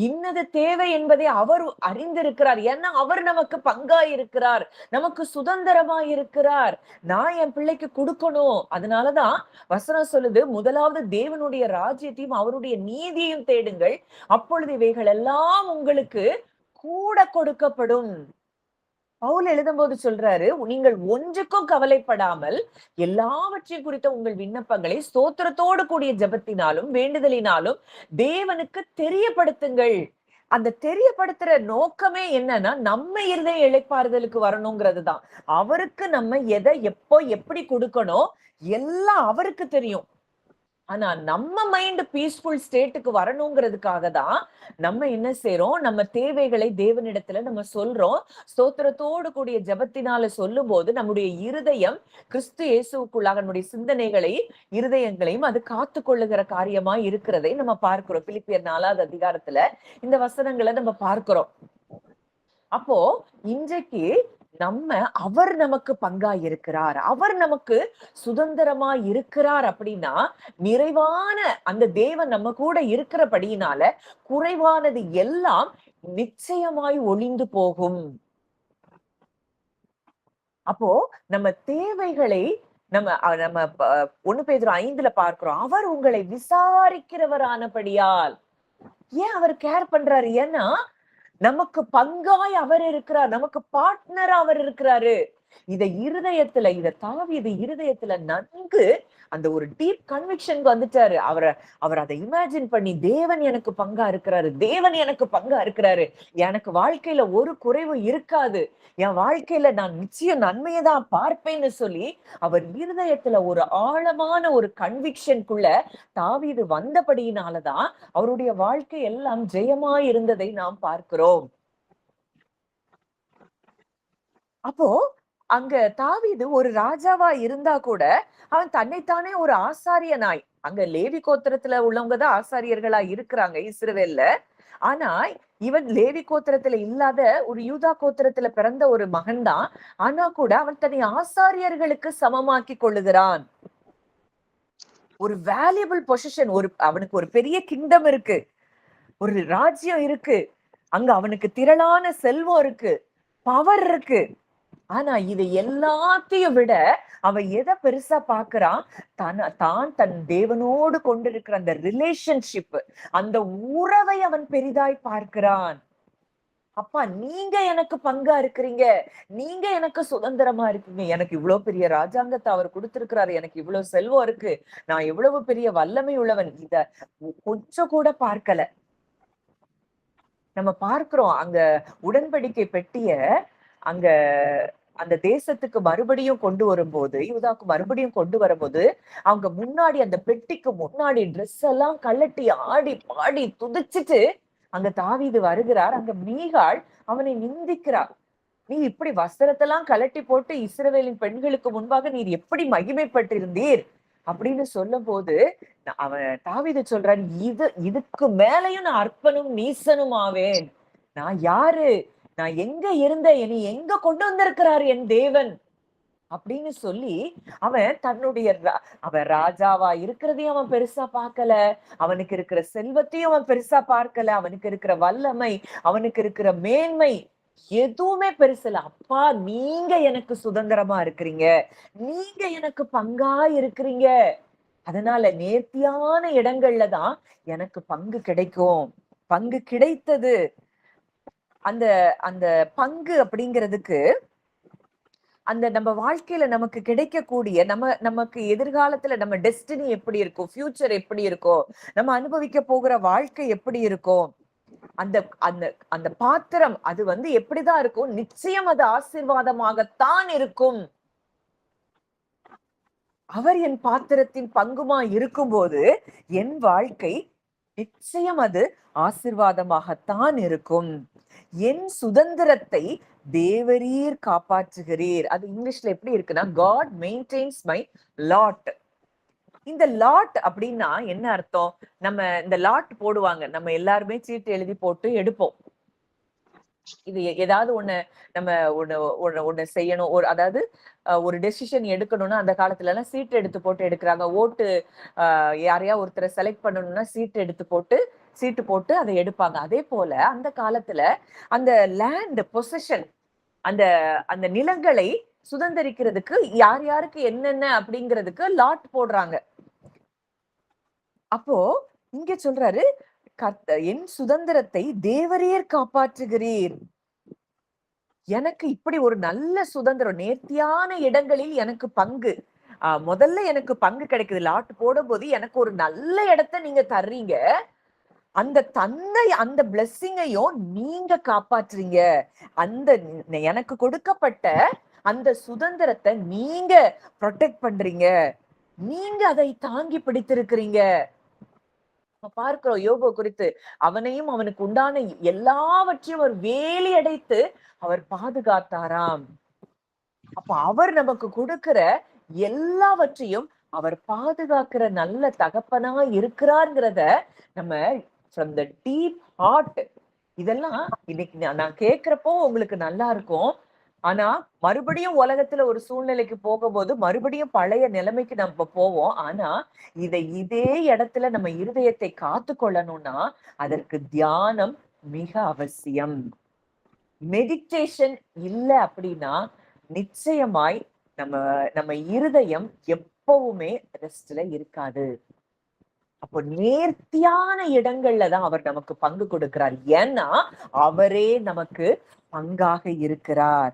இன்னது தேவை என்பதை அவர் அறிந்திருக்கிறார். ஏன்னா அவர் நமக்கு பங்கா இருக்கிறார், நமக்கு சுதந்திரமா இருக்கிறார். நான் என் பிள்ளைக்கு கொடுக்கணும். அதனாலதான் வசனம் சொல்லுது, முதலாவது தேவனுடைய ராஜ்யத்தையும் அவருடைய நீதியையும் தேடுங்கள், அப்பொழுது இவைகள் எல்லாம் உங்களுக்கு கூட கொடுக்கப்படும். பவுல் எழுதும்போது சொல்றாரு, நீங்கள் ஒன்றுக்கும் கவலைப்படாமல் எல்லாவற்றையும் குறித்த உங்கள் விண்ணப்பங்களை ஸ்தோத்திரத்தோடு கூடிய ஜெபத்தினாலும் வேண்டுதலினாலும் தேவனுக்கு தெரியப்படுத்துங்கள். அந்த தெரியப்படுத்துற நோக்கமே என்னன்னா, நம்ம இருதய இளைப்பாறுதலுக்கு வரணுங்கிறது தான். அவருக்கு நம்ம எதை எப்போ எப்படி கொடுக்கணும் எல்லாம் அவருக்கு தெரியும். ஆனா நம்ம மைண்ட் பீஸ்ஃபுல் ஸ்டேட்டுக்கு வரணுங்கிறதுக்காக தான் நம்ம என்ன செய்யறோம், நம்ம தேவைகளை தேவனிடத்துல நம்ம சொல்றோம். ஸ்தோத்திரத்தோடு கூடிய ஜெபத்தினால சொல்லும் போது நம்முடைய இருதயம் கிறிஸ்து இயேசுவுக்குள்ளாக நம்முடைய சிந்தனைகளை இருதயங்களையும் அது காத்து கொள்ளுகிற காரியமா இருக்கிறதை நம்ம பார்க்கிறோம். பிலிப்பியர் 4வது அதிகாரத்துல இந்த வசனங்களை நம்ம பார்க்கிறோம். அப்போ இன்றைக்கு அவர் நமக்கு பங்கா இருக்கிறார், அவர் நமக்கு சுதந்திரமா இருக்கிறார் அப்படின்னா, நிறைவான அந்த தேவன் நம்ம கூட இருக்கிறபடியினால குறைவானது எல்லாம் நிச்சயமாய் ஒளிந்து போகும். அப்போ நம்ம தேவைகளை நம்ம 1 பேதுரு 5ல பார்க்கிறோம், அவர் உங்களை விசாரிக்கிறவரானபடியால். ஏன் அவர் கேர் பண்றாரு? ஏன்னா நமக்கு பங்காய் அவர் இருக்கிறார், நமக்கு பார்ட்னரா அவர் இருக்கிறாரு. இத தாவீது இருதயத்துல நன்கு அந்த ஒரு டீப் கன்விக்ஷனுக்கு வந்துட்டாரு. அவர் அதை இமேஜின் பண்ணி, தேவன் எனக்கு பங்கா இருக்கிறாரு, தேவன் எனக்கு பங்கா இருக்கிறாரு, எனக்கு வாழ்க்கையில ஒரு குறைவு இருக்காது, என் வாழ்க்கையில நான் நிச்சயம் நன்மையை தான் பார்ப்பேன்னு சொல்லி அவர் இருதயத்துல ஒரு ஆழமான ஒரு கன்விக்ஷனுக்குள்ள தாவீது வந்தபடியினாலதான் அவருடைய வாழ்க்கை எல்லாம் ஜெயமா இருந்ததை நாம் பார்க்கிறோம். அப்போ அங்க தாவீது ஒரு ராஜாவா இருந்தா கூட அவன் தன்னைத்தானே ஒரு ஆசாரியனாய், அங்க லேவி கோத்திரத்துல உள்ளவங்கதான் ஆசாரியர்களா இருக்கிறாங்க இஸ்ரவேல்ல. ஆனா இவன் லேவி கோத்திரத்துல இல்லாத ஒரு யூதா கோத்திரத்துல பிறந்த ஒரு மகன் தான். ஆனா கூட அவன் தன்னை ஆசாரியர்களுக்கு சமமாக்கி கொள்ளுகிறான். ஒரு வேல்யூபிள் பொசிஷன், அவனுக்கு ஒரு பெரிய கிங்டம் இருக்கு, ஒரு ராஜ்யம் இருக்கு, அங்க அவனுக்கு திரளான செல்வம் இருக்கு, பவர் இருக்கு. ஆனா இது எல்லாத்தையும் விட அவன் எதை பெருசா பாக்குறான்? தான் தன் தேவனோடு கொண்டிருக்கிற அந்த ரிலேஷன்ஷிப், அந்த உறவை அவன் பெரிதாய் பார்க்கிறான். அப்பா, நீங்க எனக்கு பங்கா இருக்கிறீங்க, நீங்க எனக்கு சுதந்திரமா இருக்கீங்க, எனக்கு இவ்வளவு பெரிய ராஜாங்கத்தை அவர் கொடுத்திருக்கிறாரு, எனக்கு இவ்வளவு செல்வம் இருக்கு, நான் எவ்வளவு பெரிய வல்லமை உள்ளவன், இத கொஞ்சம் கூட பார்க்கல. நம்ம பார்க்கிறோம் அங்க உடன்படிக்கை பெட்டிய அங்க அந்த தேசத்துக்கு மறுபடியும் கொண்டு வரும்போது, யூதாக்கு மறுபடியும் கொண்டு வரும்போது, அவங்க முன்னாடி அந்த பெட்டிக்கு முன்னாடி ட்ரெஸ் எல்லாம் கழட்டி ஆடி பாடி துதிச்சுட்டு அங்க தாவீது வருகிறார். அங்க மீகாள் அவனை நிந்திக்கிறார். நீ இப்படி வஸ்திரத்தெல்லாம் கழட்டி போட்டு இஸ்ரவேலின் பெண்களுக்கு முன்பாக நீர் எப்படி மகிமைப்பட்டிருந்தீர் அப்படின்னு சொல்லும் போது அவன் தாவீது சொல்றான், இதுக்கு மேலையும் நான் அற்பனும் நீசனும் ஆவேன். நான் யாரு? நான் எங்க இருந்த? என்னை எங்க கொண்டு வந்திருக்கிறாரு என் தேவன் அப்படின்னு சொல்லி அவன் அவன் ராஜாவா இருக்கிறதையும் அவன் பெருசா பார்க்கல, அவனுக்கு இருக்கிற செல்வத்தையும் அவன் பெருசா பார்க்கல, அவனுக்கு இருக்கிற வல்லமை, அவனுக்கு இருக்கிற மேன்மை எதுவுமே பெருசல. அப்பா, நீங்க எனக்கு சுதந்திரமா இருக்கிறீங்க, நீங்க எனக்கு பங்கா இருக்கிறீங்க, அதனால நேர்த்தியான இடங்கள்ல தான் எனக்கு பங்கு கிடைக்கும். பங்கு கிடைத்தது. அந்த அந்த பங்கு அப்படிங்கிறதுக்கு அந்த நம்ம வாழ்க்கையில நமக்கு கிடைக்கக்கூடிய நமக்கு எதிர்காலத்துல நம்ம டெஸ்டினி எப்படி இருக்கும், ஃபியூச்சர் எப்படி இருக்கும், நம்ம அனுபவிக்க போகிற வாழ்க்கை எப்படி இருக்கும், அந்த அந்த அந்த பாத்திரம் அது எப்படிதான் இருக்கும்? நிச்சயம் அது ஆசீர்வாதமாகத்தான் இருக்கும். அவர் என் பாத்திரத்தின் பங்குமா இருக்கும்போது என் வாழ்க்கை நிச்சயம் அது ஆசீர்வாதமாகத்தான் இருக்கும். என் சுதந்திரத்தை தேவரீர் காப்பாற்றுகிறீர். அது இங்கிலீஷ்ல எப்படி இருக்குன்னா, காட் மெயின்டைன்ஸ் மை லாட். இந்த லாட் அப்படின்னா என்ன அர்த்தம்? நம்ம இந்த லாட் போடுவாங்க, நம்ம எல்லாருமே சீட்டு எழுதி போட்டு எடுப்போம். இது ஏதாவது நம்ம ஒண்ணு செய்யணும், அதாவது ஒரு டெசிஷன் எடுக்கணும்னா அந்த காலத்துல எல்லாம் சீட்டு எடுத்து போட்டு எடுக்கிறாங்க. ஓட்டு யாரையா ஒருத்தரை செலக்ட் பண்ணணும்னா சீட்டு போட்டு அதை எடுப்பாங்க. அதே போல அந்த காலத்துல அந்த லேண்ட் பொசஷன், அந்த அந்த நிலங்களை சுதந்திரிக்கிறதுக்கு யார் யாருக்கு என்னென்ன அப்படிங்கிறதுக்கு லாட் போடுறாங்க. அப்போ இங்க சொல்றாரு, என் சுதந்திரத்தை தேவரீர் காப்பாற்றுகிறீர். எனக்கு இப்படி ஒரு நல்ல சுதந்திரம், நேர்த்தியான இடங்களில் எனக்கு பங்கு. முதல்ல எனக்கு பங்கு கிடைக்குது. லாட் போடும் போது எனக்கு ஒரு நல்ல இடத்தை நீங்க தர்றீங்க. அந்த தந்தை அந்த பிளெஸ்ஸிங்கையும் நீங்க காப்பாற்றுறீங்க. அந்த எனக்கு கொடுக்கப்பட்ட அந்த சுதந்திரத்தை நீங்க ப்ரொடெக்ட் பண்றீங்க, நீங்க அதை தாங்கி பிடித்திருக்கிறீங்க. பார்க்கிறோம் யோபு குறித்து, அவனையும் அவனுக்கு உண்டான எல்லாவற்றையும் அவர் வேலி அடைத்து அவர் பாதுகாத்தாராம். அப்ப அவர் நமக்கு கொடுக்கிற எல்லாவற்றையும் அவர் பாதுகாக்கிற நல்ல தகப்பனா இருக்கிறார்ங்கிறத நம்ம ஃப்ரம் த டீப் ஹார்ட், இதெல்லாம் இன்னைக்கு நான் கேட்கிறப்போ உங்களுக்கு நல்லா இருக்கும். ஆனா மறுபடியும் உலகத்துல ஒரு சூழ்நிலைக்கு போகும்போது மறுபடியும் பழைய நிலைமைக்கு நம்ம போவோம். ஆனா இதே இடத்துல நம்ம இருதயத்தை காத்து கொள்ளணும்னா அதற்கு தியானம் மிக அவசியம். மெடிடேஷன் இல்லை அப்படின்னா நிச்சயமாய் நம்ம இருதயம் எப்பவுமே ரெஸ்ட்ல இருக்காது. அப்போ நேர்த்தியான இடங்கள்ல தான் அவர் நமக்கு பங்கு கொடுக்கிறார். ஏன்னா அவரே நமக்கு பங்காக இருக்கிறார்.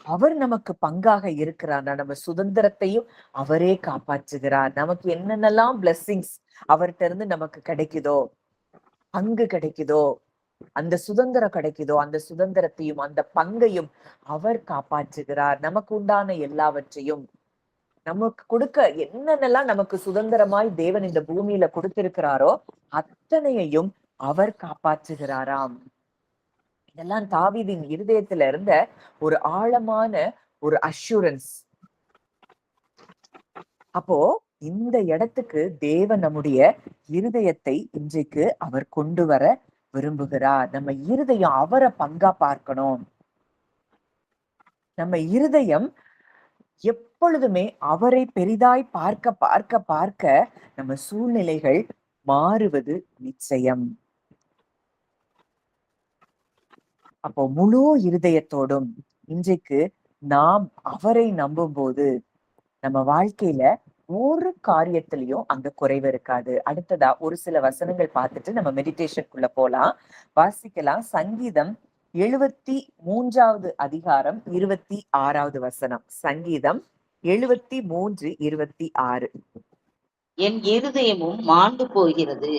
அவர் நமக்கு பங்காக இருக்கிறார். நம்ம சுதந்திரத்தையும் அவரே காப்பாற்றுகிறார். நமக்கு என்னென்னலாம் பிளெஸிங்ஸ் அவர்கிட்ட இருந்து நமக்கு கிடைக்குதோ, பங்கு கிடைக்குதோ, அந்த சுதந்திரம் கிடைக்குதோ, அந்த சுதந்திரத்தையும் அந்த பங்கையும் அவர் காப்பாற்றுகிறார். நமக்கு உண்டான எல்லாவற்றையும் நமக்கு கொடுக்க என்னென்னலாம் நமக்கு சுதந்திரமாய் தேவன் இந்த பூமியில கொடுத்திருக்கிறாரோ அத்தனையையும் அவர் காப்பாற்றுகிறாராம். இதெல்லாம் தாவீதின் இருதயத்துல இருந்த ஒரு ஆழமான ஒரு அஷூரன்ஸ். அப்போ இந்த இடத்துக்கு தேவன் நம்முடைய இருதயத்தை இன்றைக்கு அவர் கொண்டு வர விரும்புகிறார். நம்ம இருதயம் அவரை பங்கா பார்க்கணும். நம்ம இருதயம் எப்பொழுதுமே அவரை பெரிதாய் பார்க்க பார்க்க பார்க்க நம்ம சூழ்நிலைகள் மாறுவது நிச்சயம். அப்போ முழு இருதயத்தோடும் இன்றைக்கு நாம் அவரை நம்பும் போது நம்ம வாழ்க்கையில ஒரு காரியத்திலையும் அங்க குறைவு இருக்காது. அடுத்ததா ஒரு சில வசனங்கள் பார்த்துட்டு நம்ம மெடிடேஷனுக்குள்ள போலாம். வாசிக்கலாம். சங்கீதம் 73வது அதிகாரம் 26வது வசனம். சங்கீதம் 73:26. என் இருதயமும் மாண்டு போகிறது,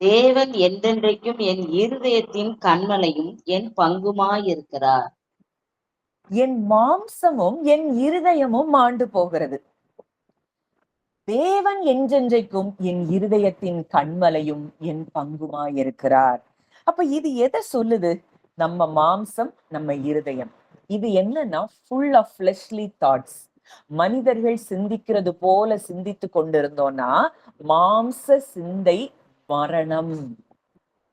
தேவன் என்றென்றைக்கும் என் இருதயத்தின் கண்மலையும் என் பங்குமாயிருக்கிறார். என் மாம்சமும் என் இருதயமும் மாண்டு போகிறது, தேவன் என்றென்றைக்கும் என் இருதயத்தின் கண்மலையும் என் பங்குமாயிருக்கிறார். அப்ப இது எதை சொல்லுது? நம்ம மாம்சம், நம்ம இருதயம், இது என்னன்னா ஃபுல் ஆஃப் ஃப்ளெஷ்லி தாட்ஸ். மனிதர்கள் சிந்திக்கிறது போல சிந்தித்து கொண்டிருந்தோம்னா மாம்ச சிந்தை மரணம்.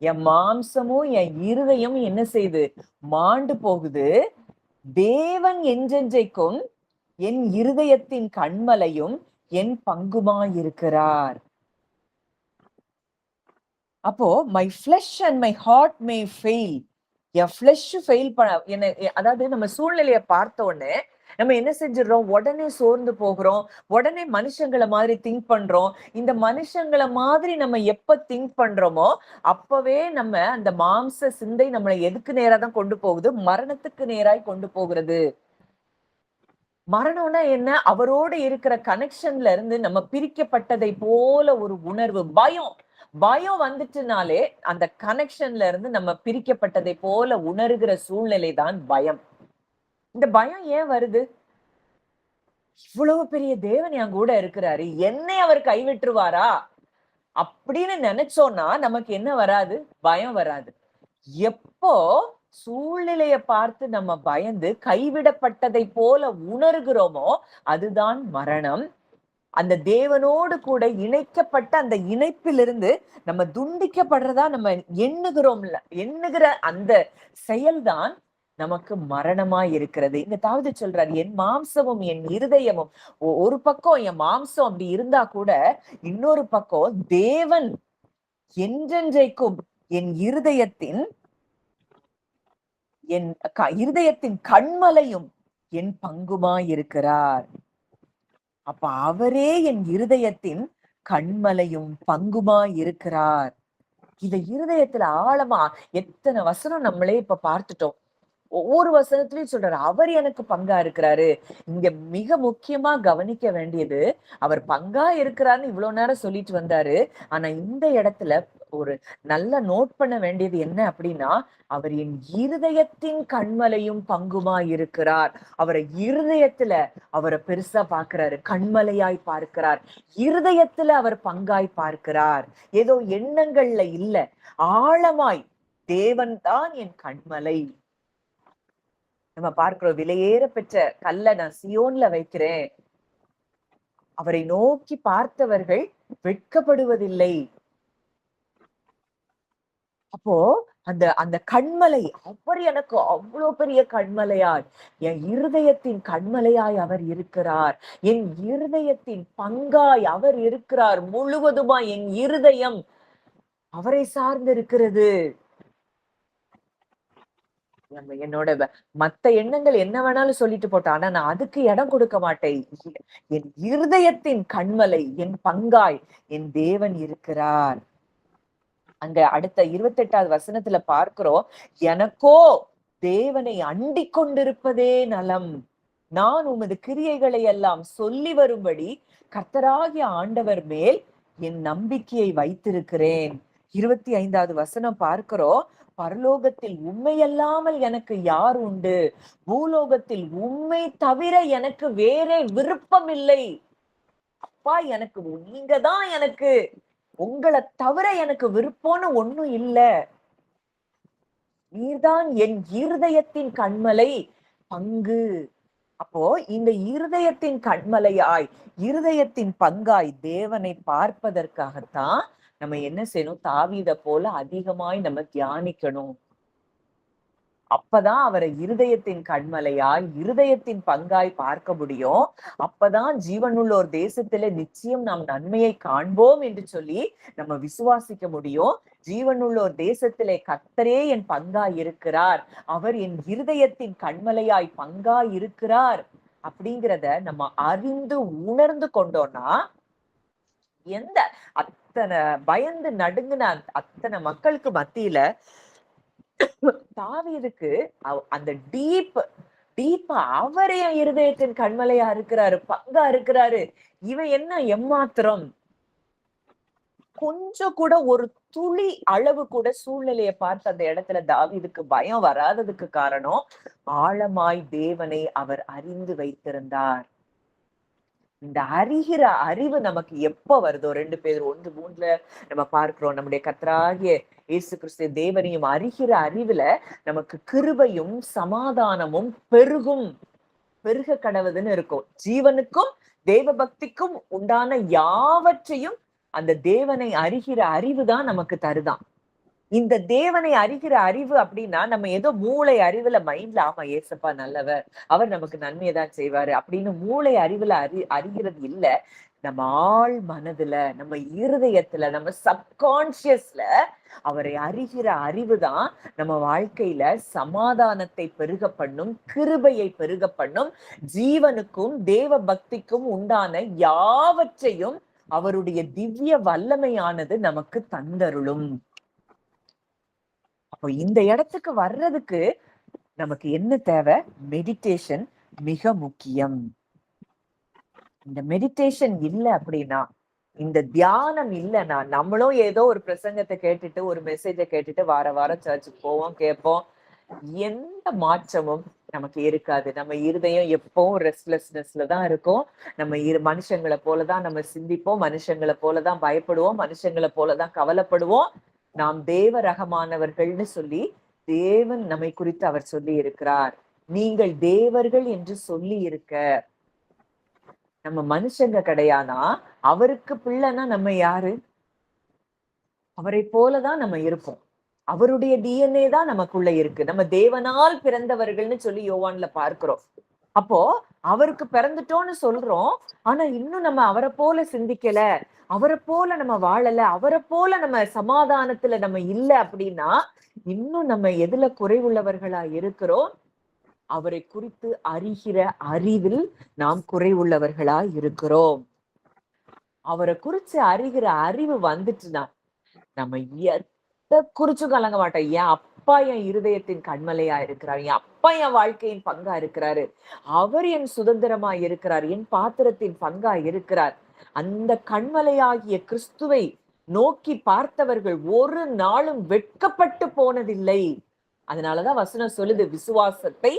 என் மாம்சமும் என் இருதயம் என்ன செய்யுது? மாண்டு போகுது. தேவன் என்றென்றைக்கும் என் இருதயத்தின் கண்மலையும் என் பங்குமாயிருக்கிறார். அப்போ my flesh and my heart may fail. என் ஃபிளஷ் ஃபெயில் பண்ண அதாவது நம்ம சூழ்நிலையை பார்த்த உடனே நம்ம என்ன செஞ்சிடறோம்? உடனே சோர்ந்து போகிறோம். உடனே மனுஷங்களை மாதிரி திங்க் பண்றோம். இந்த மனுஷங்களை மாதிரி நம்ம எப்ப திங்க் பண்றோமோ அப்பவே நம்ம அந்த மாம்ச சிந்தை நம்மளை எதுக்கு நேரா தான் கொண்டு போகுது? மரணத்துக்கு நேராய் கொண்டு போகிறது. மரணம்னா என்ன? அவரோடு இருக்கிற கனெக்ஷன்ல இருந்து நம்ம பிரிக்கப்பட்டதை போல ஒரு உணர்வு, பயம். பயம் வந்துட்டுனாலே அந்த கனெக்ஷன்ல இருந்து நம்ம பிரிக்கப்பட்டதை போல உணர்கிற சூழ்நிலை தான் பயம். இந்த பயம் ஏன் வருது? இவ்வளவு பெரிய தேவன் என் கூட இருக்கிறாரு, என்னை அவர் கைவிட்டுருவாரா அப்படின்னு நினைச்சோம்னா நமக்கு என்ன வராது? பயம் வராது. எப்போ சூழ்நிலையை பார்த்து நம்ம பயந்து கைவிடப்பட்டதை போல உணர்கிறோமோ அதுதான் மரணம். அந்த தேவனோடு கூட இணைக்கப்பட்ட அந்த இணைப்பிலிருந்து நம்ம துண்டிக்கப்படுறதா நம்ம எண்ணுகிறோம்ல, எண்ணுகிற அந்த செயல்தான் நமக்கு மரணமாய் இருக்கிறது. இந்த தாவீது சொல்றாரு, என் மாம்சமும் என் இருதயமும். ஒரு பக்கம் என் மாம்சம் அப்படி இருந்தா கூட இன்னொரு பக்கம் தேவன் என்றென்றைக்கும் என் இருதயத்தின் கண்மலையும் என் பங்குமாயிருக்கிறார். அப்ப அவரே என் இருதயத்தின் கண்மலையும் பங்குமாயிருக்கிறார். இந்த இருதயத்துல ஆழமா எத்தனை வசனம் நம்மளே இப்ப பார்த்துட்டோம். ஒவ்வொரு வசனத்திலயும் சொல்றாரு அவர் எனக்கு பங்கா இருக்கிறாரு. இங்க மிக முக்கியமா கவனிக்க வேண்டியது, அவர் பங்கா இருக்கிறாருன்னு இவ்வளவு நேரம் சொல்லிட்டு வந்தாரு. ஆனா இந்த இடத்துல ஒரு நல்ல நோட் பண்ண வேண்டியது என்ன அப்படின்னா, அவர் என் இருதயத்தின் கண்மலையும் பங்குமா இருக்கிறார். அவரை இருதயத்துல அவரை பெருசா பார்க்கிறாரு, கண்மலையாய் பார்க்கிறார், இருதயத்துல அவர் பங்காய் பார்க்கிறார். ஏதோ எண்ணங்கள்ல இல்ல, ஆழமாய் தேவன் தான் என் கண்மலை. நம்ம பார்க்கிறோம், விலையேற பெற்ற கல்லை நான் சியோன்ல வைக்கிறேன், அவரை நோக்கி பார்த்தவர்கள் வெட்கப்படுவதில்லை. அப்போ அந்த அந்த கண்மலை, அவர் எனக்கு அவ்வளவு பெரிய கண்மலையாய், என் இருதயத்தின் கண்மலையாய் அவர் இருக்கிறார். என் இருதயத்தின் பங்காய் அவர் இருக்கிறார். முழுவதுமாய் என் இருதயம் அவரை சார்ந்து இருக்கிறது. என்னோட மத்த எண்ணங்கள் என்ன வேணாலும் சொல்லிட்டு போட்டா, ஆனா நான் அதுக்கு இடம் கொடுக்க மாட்டேன். என் இருதயத்தின் கண்மலை, என் பங்காய் என் தேவன் இருக்கிறார். அங்க அடுத்த 28வது வசனத்துல பார்க்கிறோம், எனக்கோ தேவனை அண்டிக் கொண்டிருப்பதே நலம். நான் உமது கிரியைகளை எல்லாம் சொல்லி வரும்படி கர்த்தராகிய ஆண்டவர் மேல் என் நம்பிக்கையை வைத்திருக்கிறேன். 25வது வசனம் பார்க்கிறோம். பரலோகத்தில் உண்மையல்லாமல் எனக்கு யார் உண்டு? பூலோகத்தில் உண்மை தவிர எனக்கு வேறே விருப்பம் இல்லை. அப்பா, எனக்கு நீங்க தான் எனக்கு, உங்களை தவிர எனக்கு விருப்பம்னு ஒண்ணும் இல்ல. நீர்தான் என் இருதயத்தின் கண்மலை பங்கு. அப்போ இந்த இருதயத்தின் கண்மலையாய், இருதயத்தின் பங்காய் தேவனை பார்ப்பதற்காகத்தான் நம்ம என்ன செய்யணும்? தாவீதை போல அதிகமாய் நம்ம தியானிக்கணும். அப்பதான் அவரை இருதயத்தின் கண்மலையாய், இருதயத்தின் பங்காய் பார்க்க முடியும். அப்பதான் ஜீவனுள்ளோர் தேசத்திலே நிச்சயம் நாம் நன்மையை காண்போம் என்று சொல்லி நம்ம விசுவாசிக்க முடியும். ஜீவனுள்ளோர் தேசத்திலே கர்த்தரே என் பங்காய் இருக்கிறார், அவர் என் இருதயத்தின் கண்மலையாய் பங்காய் இருக்கிறார் அப்படிங்கிறத நம்ம அறிந்து உணர்ந்து கொண்டோம்னா, எந்த அத்தனை பயந்து நடுங்கின அத்தனை மக்களுக்கு மத்தியில தாவீதுக்கு அந்த டீப்பா அவரே இருதயத்தின் கண்மலையா இருக்கிறாரு, பங்கா இருக்கிறாரு. இவன் என்ன எம்மாத்திரம்? கொஞ்சம் கூட ஒரு துளி அளவு கூட சூழ்நிலையை பார்த்து அந்த இடத்துல தாவீதுக்கு பயம் வராததுக்கு காரணம், ஆழமாய் தேவனை அவர் அறிந்து வைத்திருந்தார். இந்த அறிகிற அறிவு நமக்கு எப்ப வருதோ, 2 பேர் 1:3 நம்ம பார்க்கிறோம், நம்முடைய கர்த்தராகிய இயேசு கிறிஸ்து தேவனையும் அறிகிற அறிவுல நமக்கு கிருபையும் சமாதானமும் பெருக கடவுதுன்னு இருக்கும். ஜீவனுக்கும் தேவ பக்திக்கும் உண்டான யாவற்றையும் அந்த தேவனை அறிகிற அறிவு தான் நமக்கு தருதான். இந்த தேவனை அறிகிற அறிவு அப்படின்னா நம்ம ஏதோ மூளை அறிவுல மைண்ட்ல, ஆமா ஏசப்பா நல்லவர், அவர் நமக்கு நன்மையதான் செய்வாரு அப்படின்னு மூளை அறிவுல அறிகிறது இல்ல. நம்ம ஆள் மனதுல, நம்ம இருதயத்துல, நம்ம சப்கான்சியஸ்ல அவரை அறிகிற அறிவு தான் நம்ம வாழ்க்கையில சமாதானத்தை பெருக பண்ணும், கிருபையை பெருக பண்ணும், ஜீவனுக்கும் தேவ பக்திக்கும் உண்டான யாவற்றையும் அவருடைய திவ்ய வல்லமையானது நமக்கு தந்தருளும். அப்போ இந்த இடத்துக்கு வர்றதுக்கு நமக்கு என்ன தேவை? மெடிடேஷன் மிக முக்கியம். இந்த மெடிடேஷன் இல்லை அப்படின்னா, இந்த தியானம் இல்லைன்னா, நம்மளும் ஏதோ ஒரு பிரசங்கத்தை கேட்டுட்டு, ஒரு மெசேஜை கேட்டுட்டு வாரம் சர்ச்சுக்கு போவோம், கேட்போம், எந்த மாற்றமும் நமக்கு இருக்காது. நம்ம இருதயம் எப்பவும் ரெஸ்ட்லெஸ்னஸ்ல தான் இருக்கும். நம்ம மனுஷங்களை போலதான் நம்ம சிந்திப்போம், மனுஷங்களை போலதான் பயப்படுவோம், மனுஷங்களை போலதான் கவலைப்படுவோம். நாம் தேவ ரகமானவர்கள்னு சொல்லி தேவன் நம்மை குறித்து அவர் சொல்லி இருக்கிறார். நீங்கள் தேவர்கள் என்று சொல்லி இருக்க. நம்ம மனுஷங்க கிடையாதா? அவருக்கு பிள்ளைன்னா நம்ம யாரு? அவரை போலதான் நம்ம இருப்போம். அவருடைய டிஎன்ஏ தான் நமக்குள்ள இருக்கு. நம்ம தேவனால் பிறந்தவர்கள்னு சொல்லி யோவான்ல பார்க்கிறோம். அப்போ அவருக்கு பிறந்துட்டோம்னு சொல்றோம், ஆனா இன்னும் நம்ம அவரை போல சிந்திக்கல, அவரை போல நம்ம வாழல, அவரை போல நம்ம சமாதானத்துல நம்ம இல்ல அப்படின்னா, இன்னும் நம்ம எதுல குறைவுள்ளவர்களா இருக்கிறோம்? அவரை குறித்து அறிகிற அறிவில் நாம் குறைவுள்ளவர்களா இருக்கிறோம். அவரை குறிச்சு அறிகிற அறிவு வந்துச்சுன்னா நம்ம எதை குறிச்சும் கலங்க மாட்டோம். என் அப்பா என் இருதயத்தின் கண்மலையா இருக்கிறார், என் அப்பா என் வாழ்க்கையின் பங்கா இருக்கிறாரு, அவர் என் சுதந்திரமா இருக்கிறார், என் பாத்திரத்தின் பங்கா இருக்கிறார். அந்த கண்மலையாகிய கிறிஸ்துவை நோக்கி பார்த்தவர்கள் ஒரு நாளும் வெட்கப்பட்டு போனதில்லை. அதனாலதான் வசனம் சொல்லுது, விசுவாசத்தை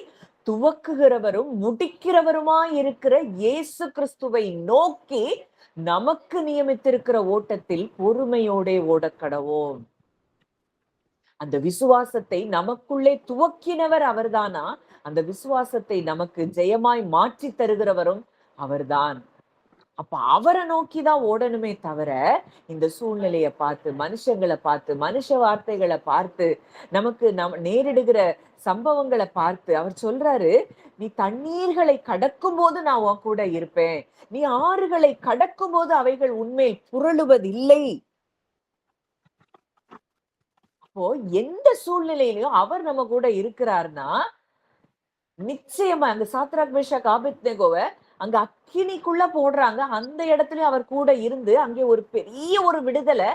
துவக்குகிறவரும் முடிக்கிறவருமாய் இருக்கிற இயேசு கிறிஸ்துவை நோக்கி நமக்கு நியமித்திருக்கிற ஓட்டத்தில் பொறுமையோட ஓடக்கடவோம். அந்த விசுவாசத்தை நமக்குள்ளே துவக்கினவர் அவர்தானா? அந்த விசுவாசத்தை நமக்கு ஜெயமாய் மாற்றி தருகிறவரும் அவர்தான். அப்ப அவரை நோக்கிதான் ஓடணுமே தவிர, இந்த சூழ்நிலையை பார்த்து, மனுஷங்களை பார்த்து, மனுஷ வார்த்தைகளை பார்த்து, நமக்கு நேரிடுகிற சம்பவங்களை பார்த்து அவர் சொல்றாரு, நீ தண்ணீர்களை கடக்கும் போது நான் உன் கூட இருப்பேன், நீ ஆறுகளை கடக்கும் போது அவைகள் உண்மை புரளுவதில்லை. அப்போ எந்த சூழ்நிலையிலையும் அவர் நம்ம கூட இருக்கிறார்னா, நிச்சயமா அந்த சாத்ராக் மேஷாக் ஆபேத்நேகோவை அங்க அக்கினிக்குள்ள போடுறாங்க, அந்த இடத்துலயும் அவர் கூட இருந்து அங்கே ஒரு பெரிய ஒரு விடுதலை,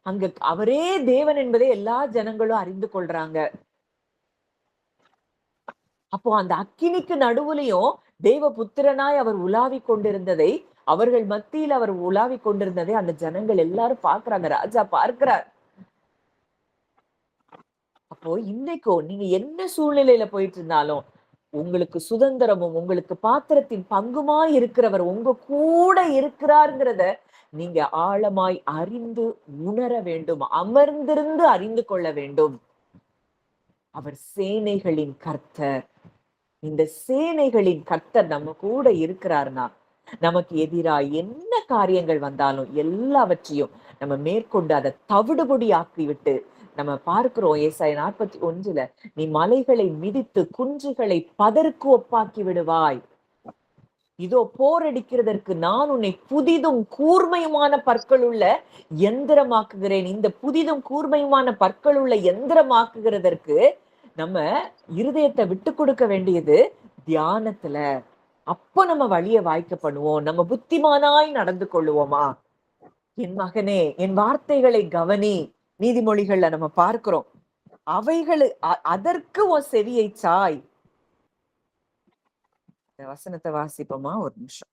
அங்க அவரே தேவன் என்பதை எல்லா ஜனங்களும் அறிந்து கொள்றாங்க. அப்போ அந்த அக்கினிக்கு நடுவுலையும் தேவ புத்திரனாய் அவர் உலாவி கொண்டிருந்ததை, அவர்கள் மத்தியில் அவர் உலாவி கொண்டிருந்ததை அந்த ஜனங்கள் எல்லாரும் பார்க்கிறாங்க. ராஜா பார்க்கிறார். அப்போ இன்னைக்கும் நீங்க என்ன சூழ்நிலையில போயிட்டு இருந்தாலும், உங்களுக்கு சுதந்திரமும், உங்களுக்கு பாத்திரத்தின் பங்குமாய் இருக்கிறவர் உங்க கூட இருக்கிறார்ங்கிறத நீங்க ஆழமாய் அறிந்து உணர வேண்டும். அமர்ந்திருந்து அறிந்து கொள்ள வேண்டும். அவர் சேனைகளின் கர்த்தர். இந்த சேனைகளின் கர்த்தர் நம்ம கூட இருக்கிறார்னா, நமக்கு எதிராய் என்ன காரியங்கள் வந்தாலும் எல்லாவற்றையும் நம்ம மேற்கொண்டு அதை தவிடுபொடி ஆக்கி விட்டு நம்ம பார்க்கிறோம். ஏசாயா 41 நீ மலைகளை மிதித்து குன்றுகளை பதருக்கு ஒப்பாக்கி விடுவாய். இதோ போரடிக்கிறதற்கு நான் உன்னை புதிதும் கூர்மையுமான பற்கள் உள்ள எந்திரமாக்குகிறேன். இந்த புதிதும் கூர்மையுமான பற்கள் உள்ள எந்திரமாக்குகிறதற்கு நம்ம இருதயத்தை விட்டு கொடுக்க வேண்டியது தியானத்துல. அப்ப நம்ம வழிய வாய்க்க பண்ணுவோம். நம்ம புத்திமானாய் நடந்து கொள்ளுவோமா? என் மகனே, என் வார்த்தைகளை கவனி. நீதிமொழிகள்ல நம்ம பார்க்கிறோம். அவைகளு அதற்கு உன் செவியை சாய். இந்த வசனத்தை வாசிப்போமா? ஒரு நிமிஷம்.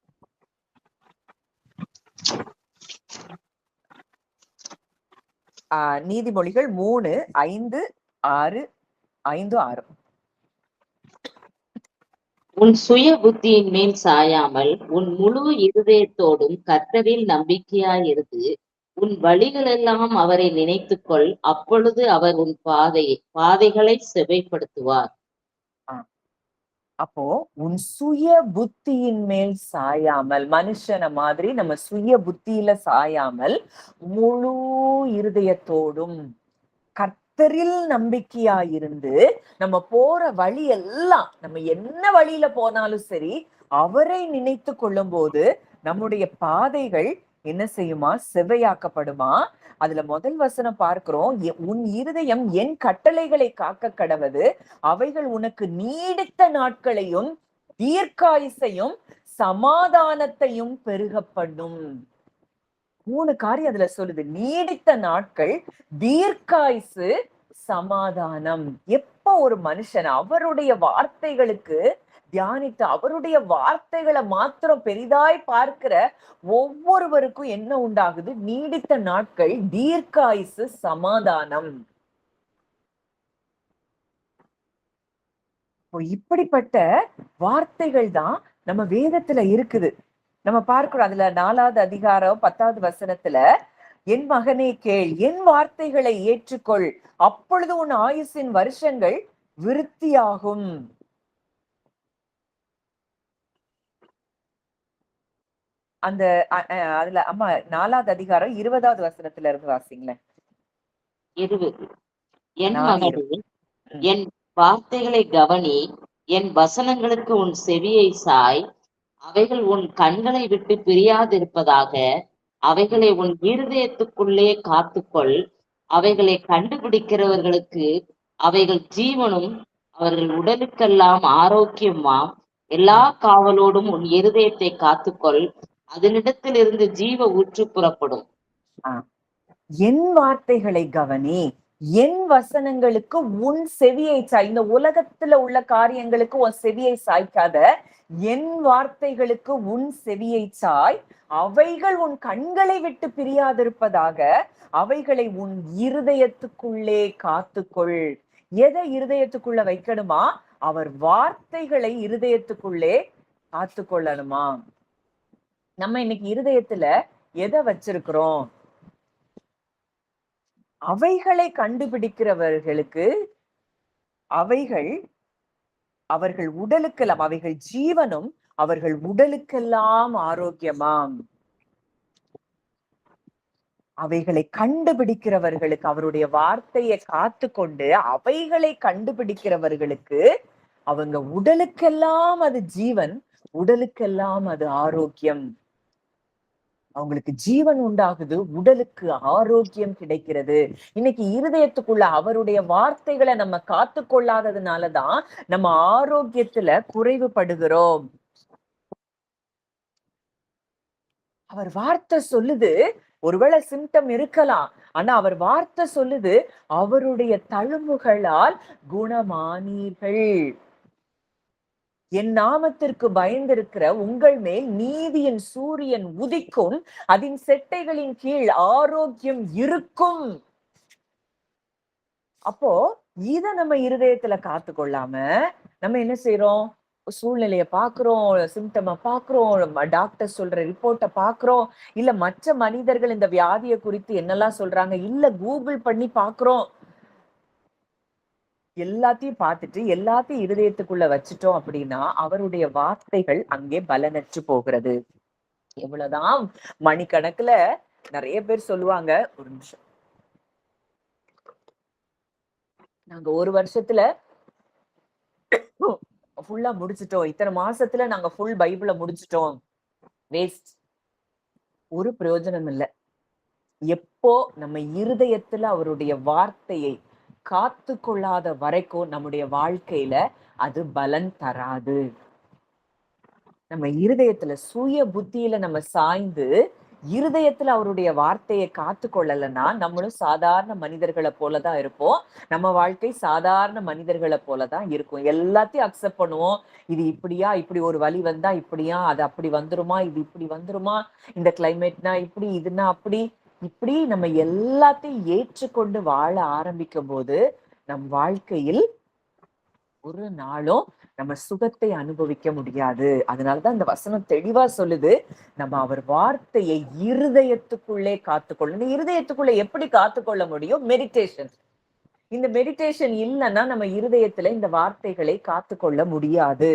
நீதிமொழிகள் 3, 5, 6, 5, 6. உன் சுய புத்தியின் மேல் சாயாமல் உன் முழு இருதயத்தோடும் கர்த்தரில் நம்பிக்கையாயிருந்து உன் வழிகளெல்லாம் அவரை நினைத்துக்கொள். அப்பொழுது அவர் உன் பாதைகளை செவைப்படுத்துவார். அப்போ உன் சுய புத்தியின் மேல் சாயாமல், மனுஷன மாதிரி நம்ம சுய புத்தியில சாயாமல் முழு இருதயத்தோடும் கர்த்தரில் நம்பிக்கையாயிருந்து நம்ம போற வழி எல்லாம், நம்ம என்ன வழியில போனாலும் சரி, அவரை நினைத்து கொள்ளும் போது நம்முடைய பாதைகள் என்ன செய்யுமா? செவ்வையாக்கப்படுமா? அதுல முதல் வசனம் பார்க்கிறோம், உன் இருதயம் என் கட்டளைகளை காக்க கடவது, அவைகள் உனக்கு நீடித்த நாட்களையும் தீர்க்காயுசையும் சமாதானத்தையும் பெருக பண்ணும். 3 காரியம் அதுல சொல்லுது. நீடித்த நாட்கள், தீர்க்காயுசு, சமாதானம். எப்ப ஒரு மனுஷன் அவருடைய வார்த்தைகளுக்கு தியானித்து அவருடைய வார்த்தைகளை மாத்திரம் பெரிதாய் பார்க்கிற ஒவ்வொருவருக்கும் என்ன உண்டாகுது? நீடித்த நாட்கள், தீர்க்காயுசு, சமாதானம். இப்படிப்பட்ட வார்த்தைகள் தான் நம்ம வேதத்துல இருக்குது. நம்ம பார்க்கிறோம். அதுல 4வது அதிகாரம் 10வது வசனத்துல, என் மகனே கேள், என் வார்த்தைகளை ஏற்றுக்கொள், அப்பொழுது உன் ஆயுசின் வருஷங்கள் விருத்தியாகும். அந்த அதுல அம்மா 4வது அதிகாரம் 20வது வசனத்துல இருந்து வாசிங்களேன். 20. என் மகனே, என் வார்த்தைகளை கவனி, என் வசனங்களுக்கு உன் செவியை சாய், அவைகள் உன் கண்களை விட்டு பிரியாதிருப்பதாக, அவைகளை உன் இருதயத்துக்குள்ளே காத்துக்கொள். அவைகளை கண்டுபிடிக்கிறவர்களுக்கு அவைகள் ஜீவனும் அவர்கள் உடலுக்கெல்லாம் ஆரோக்கியமாம். எல்லா காவலோடும் உன் இருதயத்தை காத்துக்கொள், அதனிடத்தில் இருந்து ஜீவ ஊற்று புறப்படும். என் வார்த்தைகளை கவனி, என் வசனங்களுக்கு உன் செவியை சாய். இந்த உலகத்துல உள்ள காரியங்களுக்கு உன் செவியை சாய்க்காத, என் வார்த்தைகளுக்கு உன் செவியை சாய், அவைகள் உன் கண்களை விட்டு பிரியாதிருப்பதாக, அவைகளை உன் இருதயத்துக்குள்ளே காத்துக்கொள். எதை இருதயத்துக்குள்ள வைக்கணுமா? அவர் வார்த்தைகளை இருதயத்துக்குள்ளே காத்து கொள்ளணுமா? நம்ம இன்னைக்கு இருதயத்துல எதை வச்சிருக்கிறோம்? அவைகளை கண்டுபிடிக்கிறவர்களுக்கு அவைகள் அவர்கள் உடலுக்கெல்லாம், அவைகள் ஜீவனும் அவர்கள் உடலுக்கெல்லாம் ஆரோக்கியமாம். அவைகளை கண்டுபிடிக்கிறவர்களுக்கு, அவருடைய வார்த்தையை காத்து கொண்டு அவைகளை கண்டுபிடிக்கிறவர்களுக்கு அவங்க உடலுக்கெல்லாம் அது ஜீவன், உடலுக்கெல்லாம் அது ஆரோக்கியம். அவங்களுக்கு ஜீவன் உண்டாகுது, உடலுக்கு ஆரோக்கியம் கிடைக்கிறது. இன்னைக்கு இருதயத்துக்குள்ள அவருடைய வார்த்தைகளை நம்ம காத்து கொள்ளாததுனாலதான் நம்ம ஆரோக்கியத்துல குறைவுபடுகிறோம். அவர் வார்த்தை சொல்லுது, ஒருவேளை சிம்டம் இருக்கலாம், ஆனா அவர் வார்த்தை சொல்லுது, அவருடைய தழும்புகளால் குணமானீர்கள். என் நாமத்திற்கு பயந்திருக்கிற உங்கள் மேல் நீதியின் சூரியன் உதிக்கும், அதன் செட்டைகளின் கீழ் ஆரோக்கியம் இருக்கும். அப்போ இத நம்ம இருதயத்துல காத்து கொள்ளாம நம்ம என்ன செய்யறோம்? சூழ்நிலைய பாக்குறோம், சிம்டம பாக்குறோம், டாக்டர் சொல்ற ரிப்போர்ட்ட பாக்குறோம், இல்ல மற்ற மனிதர்கள் இந்த வியாதிய குறித்து என்னெல்லாம் சொல்றாங்க, இல்ல கூகுள் பண்ணி பாக்குறோம். எல்லாத்தையும் பார்த்துட்டு எல்லாத்தையும் இருதயத்துக்குள்ள வச்சுட்டோம் அப்படின்னா அவருடைய வார்த்தைகள் அங்கே பலனற்று போகிறது. எவ்வளவுதான் மணிக்கணக்குல நிறைய பேர் சொல்லுவாங்க, ஒரு நிமிஷம், நாங்க ஒரு வருஷத்துல ஃபுல்லா முடிச்சிட்டோம், இத்தனை மாசத்துல நாங்க ஃபுல் பைபிள முடிச்சிட்டோம். வேஸ்ட். ஒரு பிரயோஜனம் இல்ல. எப்போ நம்ம இருதயத்துல அவருடைய வார்த்தையை காத்து கொள்ளாத வரைக்கும் நம்முடைய வாழ்க்கையில அது பலன் தராது. நம்ம இருதயத்துல சுய புத்தியில நம்ம சாய்ந்து இருதயத்துல அவருடைய வார்த்தையை காத்து கொள்ளலைன்னா நம்மளும் சாதாரண மனிதர்களை போலதான் இருப்போம். நம்ம வாழ்க்கை சாதாரண மனிதர்களை போலதான் இருக்கும். எல்லாத்தையும் அக்செப்ட் பண்ணுவோம். இது இப்படியா, இப்படி ஒரு வழி வந்தா இப்படியா, அது அப்படி வந்துருமா, இது இப்படி வந்துருமா, இந்த கிளைமேட்னா இப்படி, இதுனா அப்படி, இப்படி நம்ம எல்லாத்தையும் ஏற்றுக்கொண்டு வாழ ஆரம்பிக்கும் போது நம் வாழ்க்கையில் ஒரு நாளும் நம்ம சுகத்தை அனுபவிக்க முடியாது. அதனாலதான் இந்த வசனம் தெளிவா சொல்லுது, நம்ம அவர் வார்த்தையை இருதயத்துக்குள்ளே காத்துக்கொள்ளணும். இருதயத்துக்குள்ள எப்படி காத்துக்கொள்ள முடியும்? மெடிடேஷன். இந்த மெடிடேஷன் இல்லைன்னா நம்ம இருதயத்துல இந்த வார்த்தைகளை காத்துக்கொள்ள முடியாது.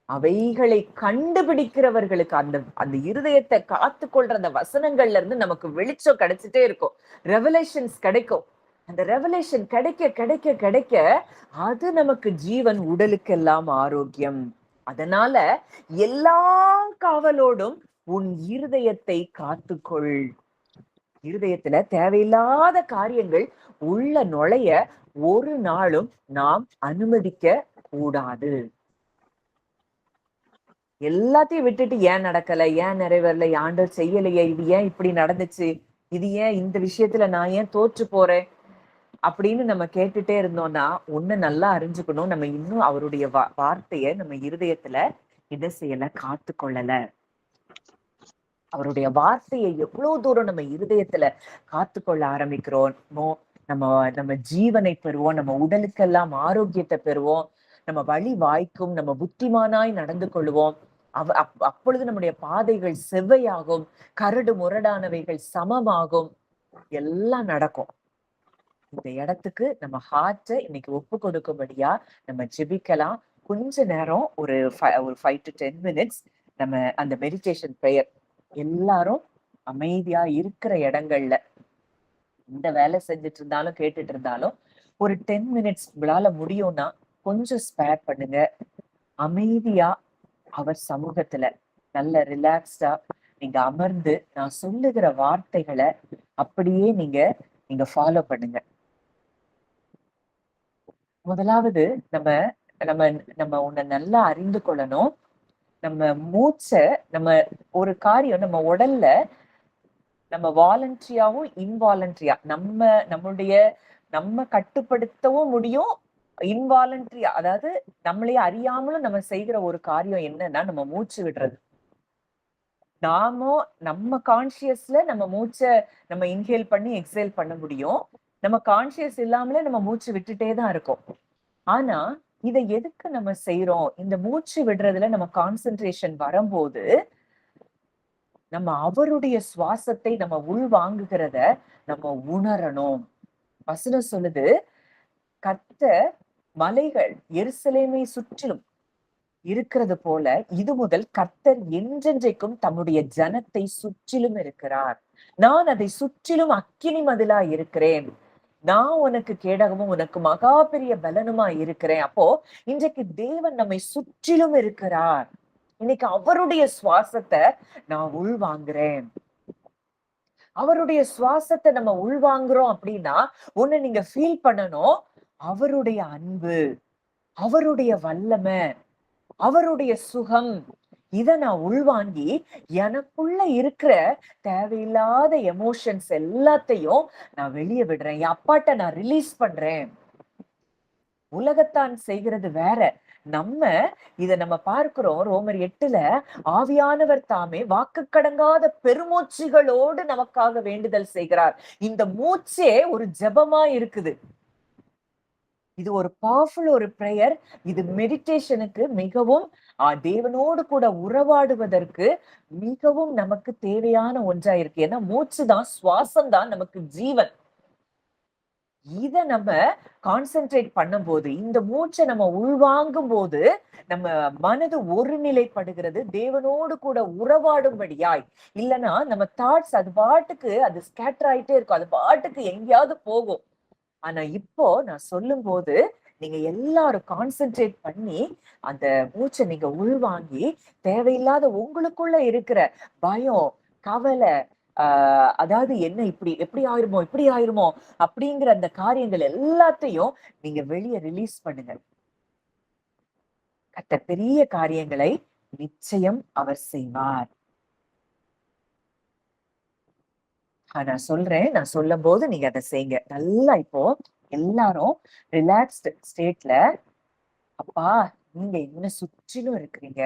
அவைகளை கண்டுபிடிக்கிறவர்களுக்கு அந்த அந்த இருதயத்தை காத்துக்கொள்ற அந்த வசனங்கள்ல இருந்து நமக்கு வெளிச்சம் கிடைச்சிட்டே இருக்கும், ரெவலேஷன்ஸ் கிடைக்கும். அந்த ரெவலேஷன் கிடைக்க கிடைக்க கிடைக்க அது நமக்கு ஜீவன், உடலுக்கெல்லாம் ஆரோக்கியம். அதனால எல்லா காவலோடும் உன் இருதயத்தை காத்துக்கொள். இருதயத்துல தேவையில்லாத காரியங்கள் உள்ள நுழைய ஒரு நாளும் நாம் அனுமதிக்க கூடாது. எல்லாத்தையும் விட்டுட்டு ஏன் நடக்கல, ஏன் நிறைவேறல, ஆண்டவர் செய்யலையே, இது ஏன் இப்படி நடந்துச்சு, இது ஏன் இந்த விஷயத்துல நான் ஏன் தோற்று போறேன் அப்படின்னு நம்ம கேட்டுட்டே இருந்தோம்னா ஒண்ணு நல்லா அறிஞ்சுக்கணும், நம்ம இன்னும் அவருடைய வார்த்தைய நம்ம இருதயத்துல இதை செய்யல, காத்து கொள்ளல. அவருடைய வார்த்தையை எவ்வளவு தூரம் நம்ம இருதயத்துல காத்து கொள்ள ஆரம்பிக்கிறோமோ நம்ம நம்ம ஜீவனை பெறுவோம், நம்ம உடலுக்கெல்லாம் ஆரோக்கியத்தை பெறுவோம், நம்ம வழி வாய்க்கும், நம்ம புத்திமானாய் நடந்து கொள்வோம். அப்பொழுது நம்முடைய பாதைகள் செவ்வையாகும், கரடு முரடானவைகள் சமமாகும், எல்லாம் நடக்கும். இந்த இடத்துக்கு நம்ம ஹார்ட்டை இன்னைக்கு ஒப்பு கொடுக்கும்படியா நம்ம ஜெபிக்கலாம். கொஞ்ச நேரம் ஒரு 5 to 10 minutes நம்ம அந்த மெடிடேஷன் ப்ரேயர் எல்லாரும் அமைதியா இருக்கிற இடங்கள்ல இந்த வேலை செஞ்சுட்டு இருந்தாலும் கேட்டுட்டு இருந்தாலும் ஒரு 10 minutes உங்களால முடியும்னா கொஞ்சம் ஸ்பேர் பண்ணுங்க. அமைதியா அவர் சமூகத்துல நல்ல ரிலாக்ஸ்டா நீங்க அமர்ந்து நான் சொல்லுகிற வார்த்தைகளை அப்படியே நீங்க ஃபாலோ பண்ணுங்க. முதலாவது நம்ம நம்ம நம்ம உன்னை நல்லா அறிந்து கொள்ளணும். நம்ம மூச்சை நம்ம ஒரு காரியம் நம்ம உடல்ல நம்ம வாலண்டரியாவும் இன்வாலண்டரியா நம்ம கட்டுப்படுத்தவும் முடியும். இன்வாலண்டரியா அதாவது நம்மளே அறியாமலும் நம்ம செய்கிற ஒரு காரியம் என்னன்னா நம்ம மூச்சு விடுறது. நம்ம கான்சியஸ்ல நம்ம மூச்சை நம்ம இன்ஹேல் பண்ணி எக்ஸேல் பண்ண முடியும். நம்ம கான்சியஸ் இல்லாமலே நம்ம மூச்சு விட்டுட்டே தான் இருக்கோம். ஆனா இதை எதுக்கு நம்ம செய்யறோம்? இந்த மூச்சு விடுறதுல நம்ம கான்சென்ட்ரேஷன் வரும்போது நம்ம அவருடைய சுவாசத்தை நம்ம உள் வாங்குகிறத நம்ம உணரணும். வசனம் சொல்லுது, கர்த்தர் மலைகள் எருசலேமை சுற்றிலும் இருக்கிறது போல இது முதல் கர்த்தர் என்றென்றைக்கும் தம்முடைய ஜனத்தை சுற்றிலும் இருக்கிறார். நான் அதை சுற்றிலும் அக்கினி மதிலா இருக்கிறேன். நான் உனக்கு கேடகமும் உனக்கு மகா பெரிய பலனுமா இருக்கிறேன். அப்போ இன்றைக்கு தேவன் நம்மை சுற்றிலும் இருக்கிறார். இன்னைக்கு அவருடைய சுவாசத்தை நான் உள்வாங்குறேன். அவருடைய சுவாசத்தை நம்ம உள்வாங்குறோம் அப்படின்னா ஒண்ணு நீங்க ஃபீல் பண்ணணும், அவருடைய அன்பு, அவருடைய வல்லமை, அவருடைய சுகம். இத நான் உள்வாங்கி எனக்குள்ள இருக்கிற தேவையில்லாத எமோஷன்ஸ் எல்லாத்தையும் நான் வெளியே விடுறேன். என் அப்பாட்ட நான் ரிலீஸ் பண்றேன். உலகத்தான் செய்கிறது வேற, நம்ம நம்ம பார்க்கிறோம் ரோமர் 8ல, ஆவியானவர் தாமே வாக்கு கடங்காத பெருமூச்சுகளோடு நமக்காக வேண்டுதல் செய்கிறார். இந்த மூச்சே ஒரு ஜெபமா இருக்குது. இது ஒரு பவர்ஃபுல் ஒரு பிரேயர். இது மெடிடேஷனுக்கு மிகவும் தேவனோடு கூட உறவாடுவதற்கு மிகவும் நமக்கு தேவையான ஒன்றா இருக்கு. ஏன்னா மூச்சு தான், சுவாசம் தான் நமக்கு ஜீவன். இத நம்ம கான்சென்ட்ரேட் பண்ணும்போது, இந்த மூச்சை நம்ம உள்வாங்கும் போது நம்ம மனது ஒருநிலைப்படுகிறது, தேவனோடு கூட உறவாடும்படியாய். இல்லைன்னா நம்ம தாட்ஸ் அது பாட்டுக்கு அது ஸ்கேட்டர் ஆயிட்டே இருக்கும், அது பாட்டுக்கு எங்கேயாவது போகும். ஆனா இப்போ நான் சொல்லும் போது நீங்க எல்லாரும் கான்சென்ட்ரேட் பண்ணி அந்த மூச்சை நீங்க உள்வாங்கி, தேவையில்லாத உங்களுக்குள்ள இருக்கிற பயம், கவலை, அதாவது என்ன இப்படி எப்படி ஆயிருமோ இப்படி ஆயிருமோ அப்படிங்கிற அந்த காரியங்கள் எல்லாத்தையும் நீங்க வெளியே ரிலீஸ் பண்ணுங்க. கர்த்தர் பெரிய காரியங்களை நிச்சயம் அவர் செய்வார். நான் சொல்றேன், நான் சொல்லும் போது நீங்க அதை செய்யுங்க. நல்லா இப்போ எல்லாரும் ரிலாக்ஸ்டு ஸ்டேட்ல, அப்பா நீங்க என்ன சுற்றிலும் இருக்கிறீங்க,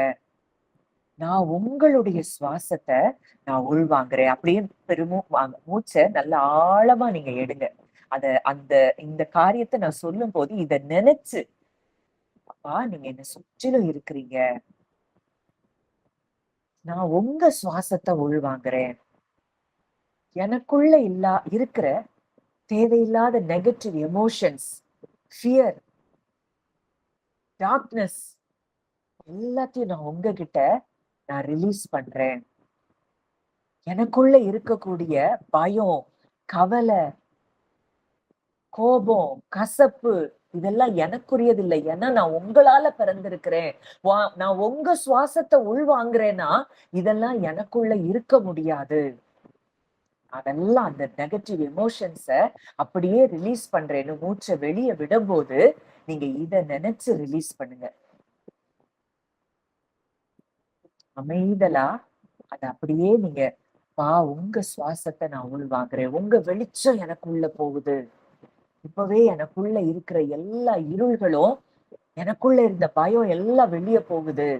நான் உங்களுடைய சுவாசத்தை நான் உள்வாங்குறேன் அப்படின்னு மூச்சை நல்லா ஆழமா நீங்க எடுங்க. அந்த இந்த காரியத்தை நான் சொல்லும் போது இத நினைச்சு, அப்பா நீங்க என்ன சுற்றிலும் இருக்கிறீங்க, நான் உங்க சுவாசத்தை உள்வாங்குறேன், எனக்குள்ள இருக்கிற தேவையில்லாத நெகட்டிவ் எமோஷன்ஸ், ஃபியர், டார்க்னஸ் எல்லாத்தையும் நான் உங்ககிட்ட நான் ரிலீஸ் பண்றேன். எனக்குள்ள இருக்கக்கூடிய பயம், கவலை, கோபம், கசப்பு இதெல்லாம் எனக்குரியது இல்லை. ஏன்னா நான் உங்களால பிறந்திருக்கிறேன். நான் உங்க சுவாசத்தை உள்வாங்குறேன்னா இதெல்லாம் எனக்குள்ள இருக்க முடியாது. அதெல்லாம் அந்த நெகட்டிவ் எமோஷன்ஸ அப்படியே ரிலீஸ் பண்றேன்னு மூச்சை வெளியே விடும்போது நீங்க இத நினைச்சு ரிலீஸ் பண்ணுங்க. அமைதலா அது அப்படியே நீங்க, உங்க சுவாசத்தை நான் உள்வாங்குறேன், உங்க வெளிச்சம் எனக்குள்ள போகுது, இப்பவே எனக்குள்ள இருக்கிற எல்லா இருள்களும், எனக்குள்ள இருந்த பயம் எல்லாம் வெளியே போகுது,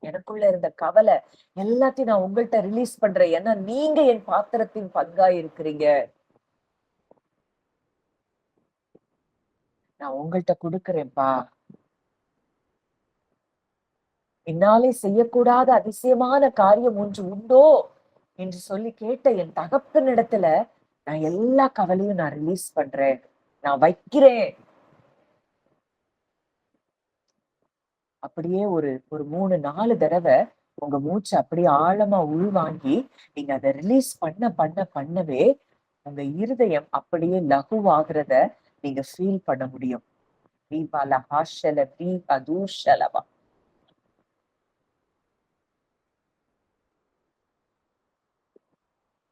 எனக்குள்ள இருந்த கவலை எல்லாத்தையும் நான் உங்கள்கிட்ட ரிலீஸ் பண்றேன். ஏன்னா நீங்க என் பாத்திரத்தின் பங்கா இருக்கிறீங்க. நான் உங்கள்கிட்ட கொடுக்கிறேன்ப்பா. என்னாலே செய்யக்கூடாத அதிசயமான காரியம் ஒன்று உண்டோ என்று சொல்லி கேட்ட என் தகப்பனிடத்துல நான் எல்லா கவலையும் நான் ரிலீஸ் பண்றேன், நான் வைக்கிறேன். அப்படியே ஒரு 3-4 தடவை உங்க மூச்சு அப்படியே ஆழமா உள்வாங்கி நீங்க அதை ரிலீஸ் பண்ணவே உங்க இருதயம் அப்படியே லகுவாகிறத நீங்க ஃபீல் பண்ண முடியும்.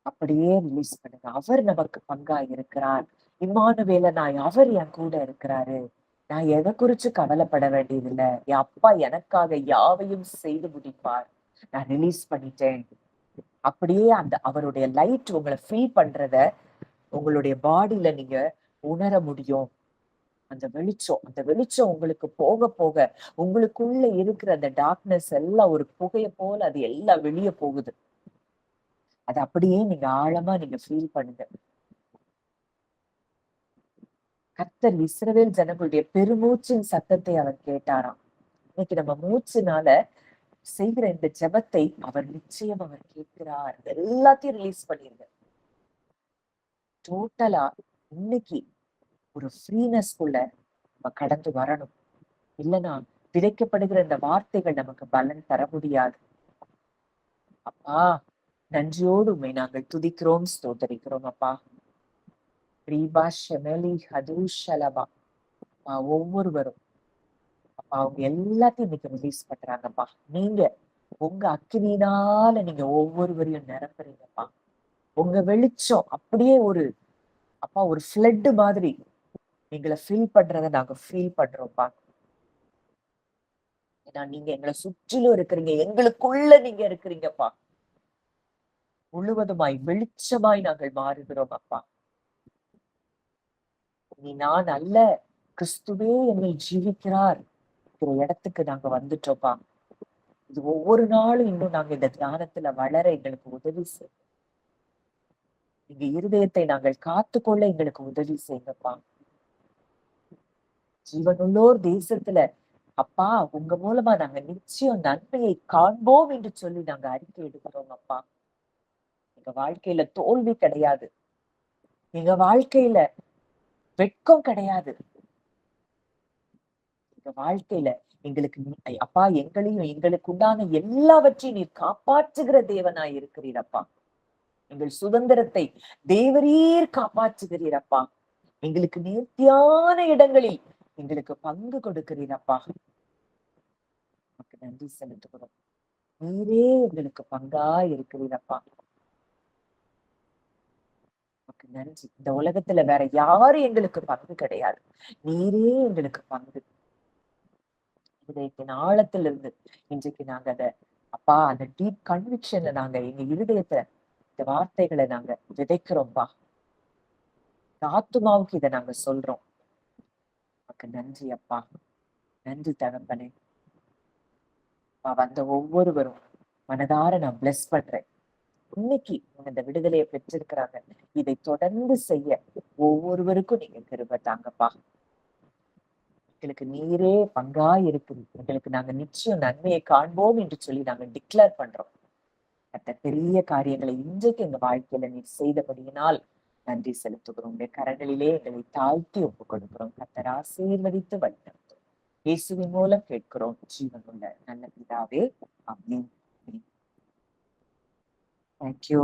அப்படியே ரிலீஸ் பண்ணுங்க. அவர் நமக்கு பங்கா இருக்கிறார். இம்மானுவேல நான் அவர் என் கூட இருக்கிறாரு. நான் எதை குறிச்சு கவலைப்பட வேண்டியதில்லை. என் அப்பா எனக்காக யாவையும் செய்து முடிப்பார். நான் ரிலீஸ் பண்ணிட்டேன். அப்படியே அவருடைய லைட் உங்களை ஃபீல் பண்றத உங்களுடைய பாடியில நீங்க உணர முடியும். அந்த வெளிச்சம் உங்களுக்கு போக போக உங்களுக்குள்ள இருக்கிற அந்த டார்க்னஸ் எல்லாம் ஒரு புகைய போல அது எல்லாம் வெளியே போகுது. அது அப்படியே நீங்க ஆழமா நீங்க ஃபீல் பண்ணுங்க. கர்த்தர் இஸ்ரவேல் ஜனங்களுடைய பெருமூச்சின் சத்தத்தை அவர் கேட்டாராம். இன்னைக்கு நம்ம மூச்சுனால செய்கிற இந்த ஜெபத்தை அவர் நிச்சயம் அவர் கேட்கிறார். எல்லாத்தையும் ரிலீஸ் பண்ணிருங்க. டோட்டலா இன்னைக்கு ஒரு ஃப்ரீனஸ்குள்ள நம்ம கடந்து வரணும். இல்லைன்னா விதைக்கப்படுகிற இந்த வார்த்தைகள் நமக்கு பலன் தர முடியாது. அப்பா நன்றியோடு உண்மை நாங்கள் துதிக்கிறோம், ஸ்தோத்தரிக்கிறோம். அப்பா ஒவ்வொருவரும் அப்பா அவங்க எல்லாத்தையும் இன்னைக்கு ரிலீஸ் பண்றாங்கப்பா. நீங்க உங்க அக்கினியினால நீங்க ஒவ்வொருவரையும் நிரப்புறீங்கப்பா. உங்க வெளிச்சம் அப்படியே ஒரு ஃபிளட் மாதிரி எங்களை ஃபீல் பண்றதை நாங்க ஃபீல் பண்றோம்ப்பா. ஏன்னா நீங்க எங்களை சுற்றிலும் இருக்கிறீங்க, எங்களுக்குள்ள நீங்க இருக்கிறீங்கப்பா. முழுவதுமாய் வெளிச்சமாய் நாங்கள் மாறுகிறோம் அப்பா. நீ நான் அல்ல, கிறிஸ்துவே என்னில் ஜீவிக்கிறார் இடத்துக்கு நாங்க வந்துட்டோம்ப்பா. இது ஒவ்வொரு நாளும் இன்னும் நாங்க இந்த தியானத்துல வளர எங்களுக்கு உதவி செய்யும். எங்க இருதயத்தை நாங்கள் காத்துக்கொள்ள எங்களுக்கு உதவி செய்யுங்கப்பா. ஜீவனுள்ளோர் தேசத்துல அப்பா உங்க மூலமா நாங்க நிச்சயம் நன்மையை காண்போம் என்று சொல்லி நாங்க அறிக்கை எடுக்கிறோம் அப்பா. எங்க வாழ்க்கையில தோல்வி கிடையாது, எங்க வாழ்க்கையில வெட்கம் கிடையாது, எங்க வாழ்க்கையில எங்களுக்கு அப்பா எங்களையும் எங்களுக்கு உண்டான எல்லாவற்றையும் நீர் காப்பாற்றுகிற தேவனாய் இருக்கிறீரப்பா. எங்கள் சுதந்திரத்தை தேவரீர் காப்பாற்றுகிறீரப்பா. எங்களுக்கு நேர்த்தியான இடங்களில் எங்களுக்கு பங்கு கொடுக்கிறீரப்பா. நன்றி செலுத்துகிறோம். நீரே எங்களுக்கு பங்கா இருக்கிறீரப்பா. நன்றி. இந்த உலகத்துல வேற யாரும் எங்களுக்கு பங்கு கிடையாது, நீரே எங்களுக்கு பங்கு. இதயத்தின் ஆழத்துல இருந்து இன்றைக்கு நாங்க அத அப்பா அந்த டீப் கன்விக்ஷன்ல நாங்க எங்க இருதயத்துல இந்த வார்த்தைகளை நாங்க விதைக்கிறோம்ப்பா. ஆத்துமாவுக்கு இதை நாங்க சொல்றோம். நன்றி அப்பா, நன்றி தகப்பனே. வந்த ஒவ்வொருவரும் மனதார நான் பிளஸ் பண்றேன். இன்னைக்கு இந்த விடுதலையை பெற்றிருக்கிறாங்க, இதை தொடர்ந்து செய்ய ஒவ்வொருவருக்கும் நீங்க கிருபை தாங்கப்பா. எங்களுக்கு நீரே பங்கா இருக்குது, எங்களுக்கு நாங்க நிச்சயம் நன்மையை காண்போம் என்று சொல்லி நாங்க டிக்ளேர் பண்றோம். மற்ற பெரிய காரியங்களை இன்றைக்கு எங்க வாழ்க்கையில நீர் செய்தபடியினால் நன்றி செலுத்துகிறோம். உடைய கரங்களிலே எங்களை தாழ்த்தி ஒப்புக் கொடுக்கிறோம். கர்த்தர் ஆசீர்வதித்து வழிநடத்தும் இயேசுவின் மூலம் கேட்கிறோம் ஜீவனுள்ள நல்ல பிதாவே. ஆமென். தேங்க்யூ.